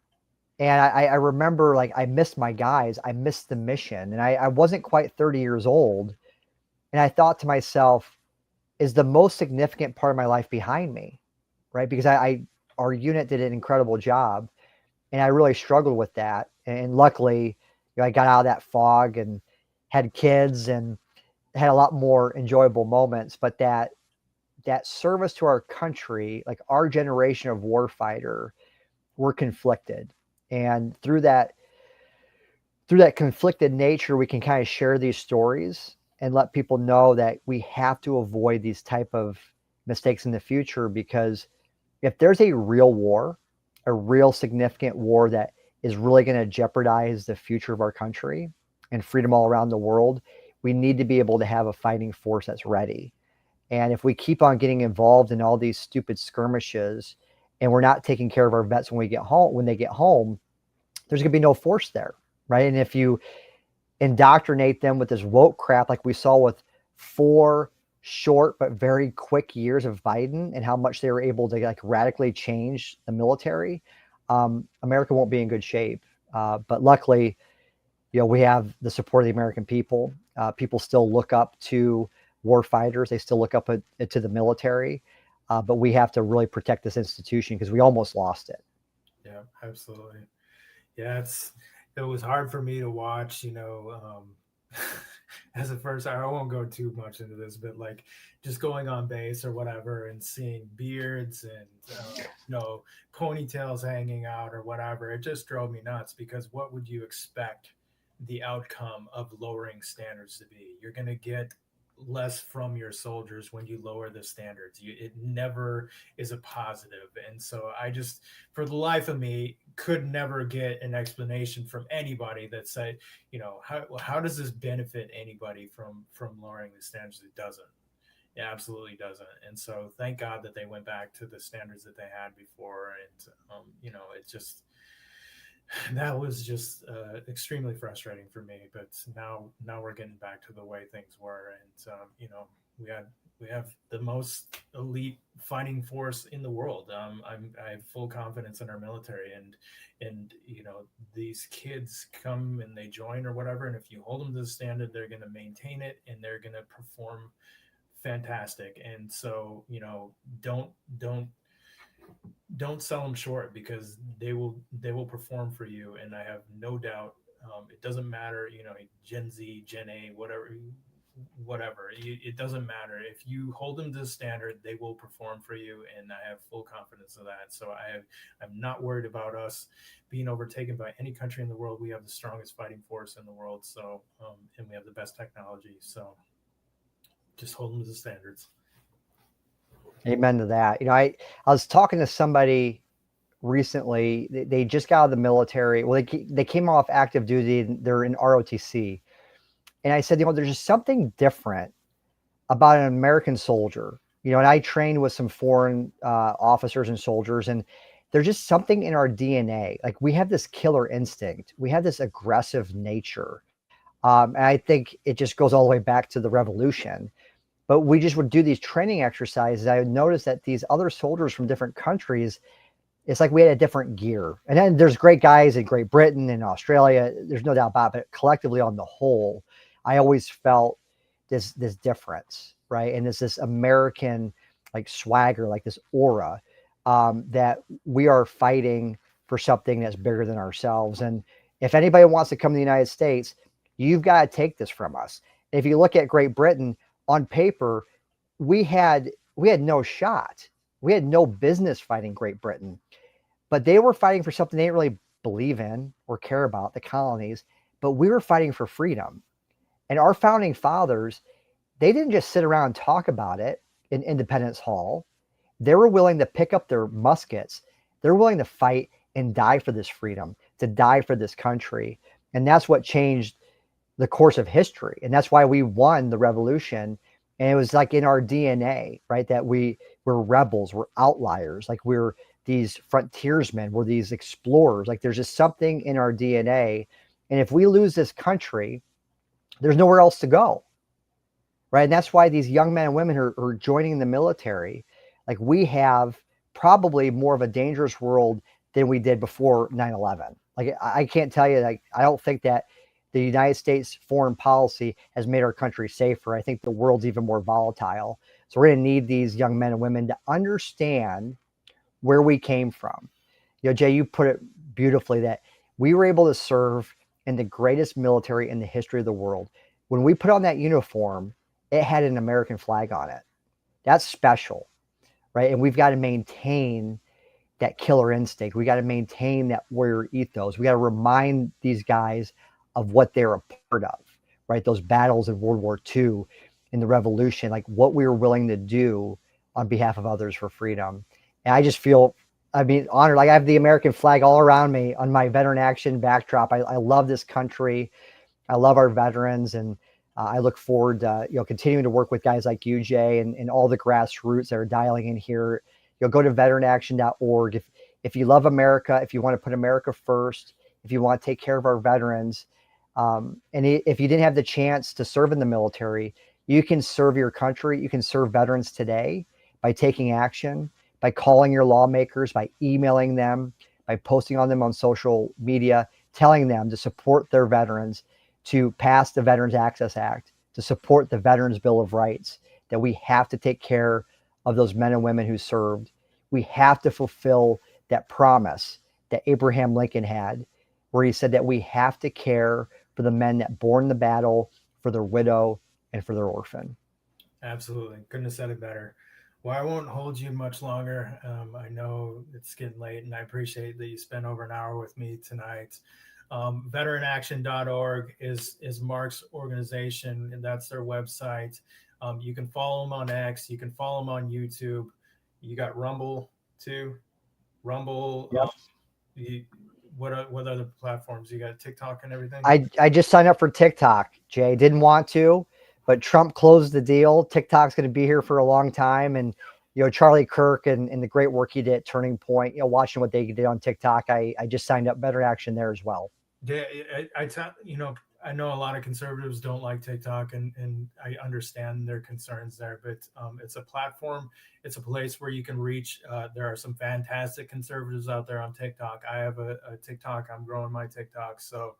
And I remember like I missed my guys. I missed the mission. And I wasn't quite 30 years old. And I thought to myself, is the most significant part of my life behind me? Right? Because our unit did an incredible job. And I really struggled with that. And luckily, I got out of that fog and had kids and had a lot more enjoyable moments. But that service to our country, like our generation of warfighter, were conflicted. And through that conflicted nature, we can kind of share these stories and let people know that we have to avoid these type of mistakes in the future, because if there's a real war, a real significant war that is really going to jeopardize the future of our country and freedom all around the world, we need to be able to have a fighting force that's ready. And if we keep on getting involved in all these stupid skirmishes and we're not taking care of our vets when they get home, there's going to be no force there, right? And if you indoctrinate them with this woke crap, like we saw with 4 short but very quick years of Biden and how much they were able to like radically change the military, America won't be in good shape. But luckily, we have the support of the American people. People still look up to war fighters. They still look up to the military. But we have to really protect this institution because we almost lost it. Yeah, absolutely. Yeah, it was hard for me to watch, as a first, I won't go too much into this, but like just going on base or whatever and seeing beards and, ponytails hanging out or whatever, it just drove me nuts, because what would you expect the outcome of lowering standards to be? You're going to get less from your soldiers when you lower the standards. It never is a positive. And so I just, for the life of me, could never get an explanation from anybody that said, how does this benefit anybody from lowering the standards? It doesn't. It absolutely doesn't. And so thank God that they went back to the standards that they had before. And it just, that was just extremely frustrating for me. But now we're getting back to the way things were, and we have the most elite fighting force in the world. I have full confidence in our military, and these kids come and they join or whatever, and if you hold them to the standard, they're going to maintain it and they're going to perform fantastic. And so don't sell them short, because they will perform for you. And I have no doubt, it doesn't matter, Gen Z, Gen A, whatever, it doesn't matter. If you hold them to the standard, they will perform for you. And I have full confidence of that. So I'm not worried about us being overtaken by any country in the world. We have the strongest fighting force in the world. So, and we have the best technology. So just hold them to the standards. Amen to that. I was talking to somebody recently. They just got out of the military. Well, they came off active duty. They're in ROTC. And I said, there's just something different about an American soldier. And I trained with some foreign officers and soldiers, and there's just something in our DNA. Like we have this killer instinct. We have this aggressive nature. And I think it just goes all the way back to the revolution. But we just would do these training exercises. I would notice that these other soldiers from different countries, it's like we had a different gear. And then there's great guys in Great Britain and Australia. There's no doubt about it. But collectively on the whole, I always felt this difference, right? And it's this American like swagger, like this aura, that we are fighting for something that's bigger than ourselves. And if anybody wants to come to the United States, you've got to take this from us. If you look at Great Britain, on paper, we had no shot. We had no business fighting Great Britain, but they were fighting for something they didn't really believe in or care about, the colonies, but we were fighting for freedom. And our founding fathers, they didn't just sit around and talk about it in Independence Hall. They were willing to pick up their muskets. They're willing to fight and die for this freedom, to die for this country. And that's what changed the course of history. And that's why we won the revolution. And it was like in our DNA, right? That we're rebels, we're outliers, like we're these frontiersmen, we're these explorers. Like there's just something in our DNA. And if we lose this country, there's nowhere else to go. Right. And that's why these young men and women are joining the military. Like we have probably more of a dangerous world than we did before 9/11. Like I can't tell you, like, I don't think that the United States foreign policy has made our country safer. I think the world's even more volatile. So we're going to need these young men and women to understand where we came from. You know, Jay, you put it beautifully that we were able to serve in the greatest military in the history of the world. When we put on that uniform, it had an American flag on it. That's special, right? And we've got to maintain that killer instinct. We got to maintain that warrior ethos. We got to remind these guys of what they're a part of, right? Those battles in World War II, in the Revolution, like what we were willing to do on behalf of others for freedom. And I just feel, I mean, honored. Like I have the American flag all around me on my Veteran Action backdrop. I love this country. I love our veterans, and I look forward to continuing to work with guys like you, Jay, and all the grassroots that are dialing in here. You'll go to veteranaction.org. If you love America, if you want to put America first, if you want to take care of our veterans, and if you didn't have the chance to serve in the military, you can serve your country. You can serve veterans today by taking action, by calling your lawmakers, by emailing them, by posting on them on social media, telling them to support their veterans, to pass the Veterans Access Act, to support the Veterans Bill of Rights, that we have to take care of those men and women who served. We have to fulfill that promise that Abraham Lincoln had, where he said that we have to care for the men that bore in the battle, for their widow, and for their orphan. Absolutely. Couldn't have said it better. Well, I won't hold you much longer. I know it's getting late, and I appreciate that you spent over an hour with me tonight. Veteranaction.org is Mark's organization, and that's their website. You can follow them on X. You can follow them on YouTube. You got Rumble too. Rumble. Yep. What other platforms? You got TikTok and everything? I just signed up for TikTok, Jay. Didn't want to, but Trump closed the deal. TikTok's going to be here for a long time. And, Charlie Kirk and the great work he did at Turning Point, watching what they did on TikTok, I just signed up Veteran Action there as well. Yeah, I know a lot of conservatives don't like TikTok, and I understand their concerns there, but it's a platform. It's a place where you can reach. There are some fantastic conservatives out there on TikTok. I have a TikTok. I'm growing my TikTok. So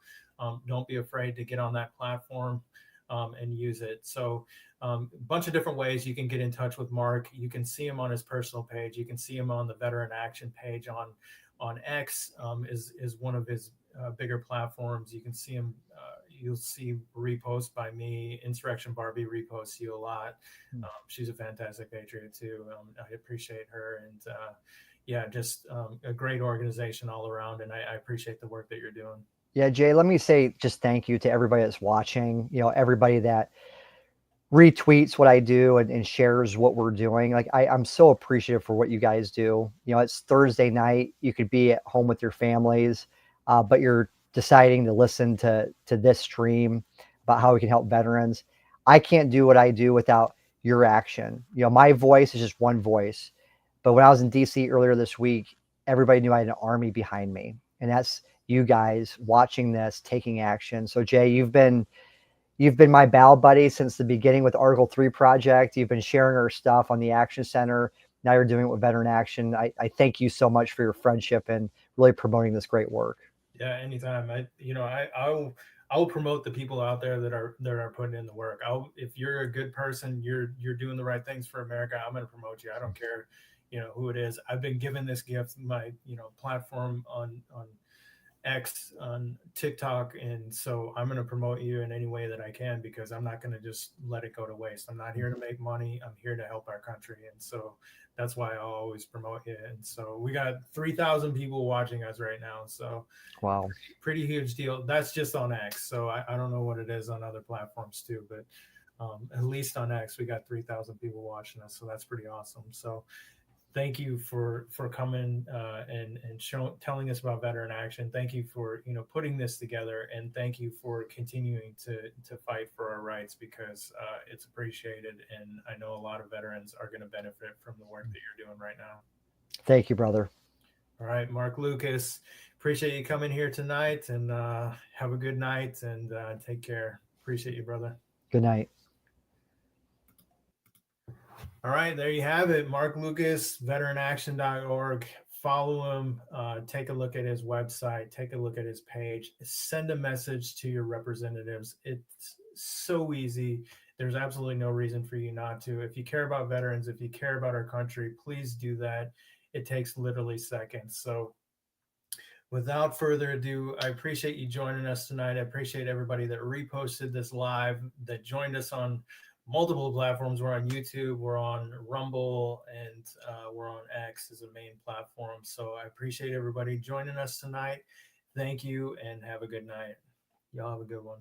don't be afraid to get on that platform and use it. So a bunch of different ways you can get in touch with Mark. You can see him on his personal page. You can see him on the Veteran Action page on X is one of his bigger platforms. You can see him. You'll see reposts by me. Insurrection Barbie reposts you a lot. She's a fantastic patriot too. I appreciate her, and just a great organization all around. And I appreciate the work that you're doing. Yeah, Jay, let me say just thank you to everybody that's watching, everybody that retweets what I do and shares what we're doing. Like I'm so appreciative for what you guys do. It's Thursday night. You could be at home with your families, but you're deciding to listen to this stream about how we can help veterans. I can't do what I do without your action. My voice is just one voice. But when I was in DC earlier this week, everybody knew I had an army behind me. And that's you guys watching this, taking action. So Jay, you've been my battle buddy since the beginning with Article 3 Project. You've been sharing our stuff on the Action Center. Now you're doing it with Veteran Action. I thank you so much for your friendship and really promoting this great work. Yeah, anytime. I will promote the people out there that are putting in the work. If you're a good person, you're doing the right things for America, I'm going to promote you. I don't care, who it is. I've been given this gift, my platform on X, on TikTok, and so I'm going to promote you in any way that I can, because I'm not going to just let it go to waste. I'm not here to make money. I'm here to help our country, and so that's why I'll always promote you. And so we got 3,000 people watching us right now, so Wow. pretty huge deal. That's just on X, so I don't know what it is on other platforms too, but at least on X we got 3,000 people watching us, so that's pretty awesome. So thank you for coming and telling us about Veteran Action. Thank you for putting this together, and thank you for continuing to fight for our rights, because it's appreciated, and I know a lot of veterans are going to benefit from the work that you're doing right now. Thank you, brother. All right, Mark Lucas, appreciate you coming here tonight, and have a good night, and take care. Appreciate you, brother. Good night. All right, there you have it. Mark Lucas, veteranaction.org. Follow him. Take a look at his website. Take a look at his page. Send a message to your representatives. It's so easy. There's absolutely no reason for you not to. If you care about veterans, if you care about our country, please do that. It takes literally seconds. So without further ado, I appreciate you joining us tonight. I appreciate everybody that reposted this live, that joined us on multiple platforms. We're on YouTube, we're on Rumble, and we're on X as a main platform. So I appreciate everybody joining us tonight. Thank you, and have a good night. Y'all have a good one.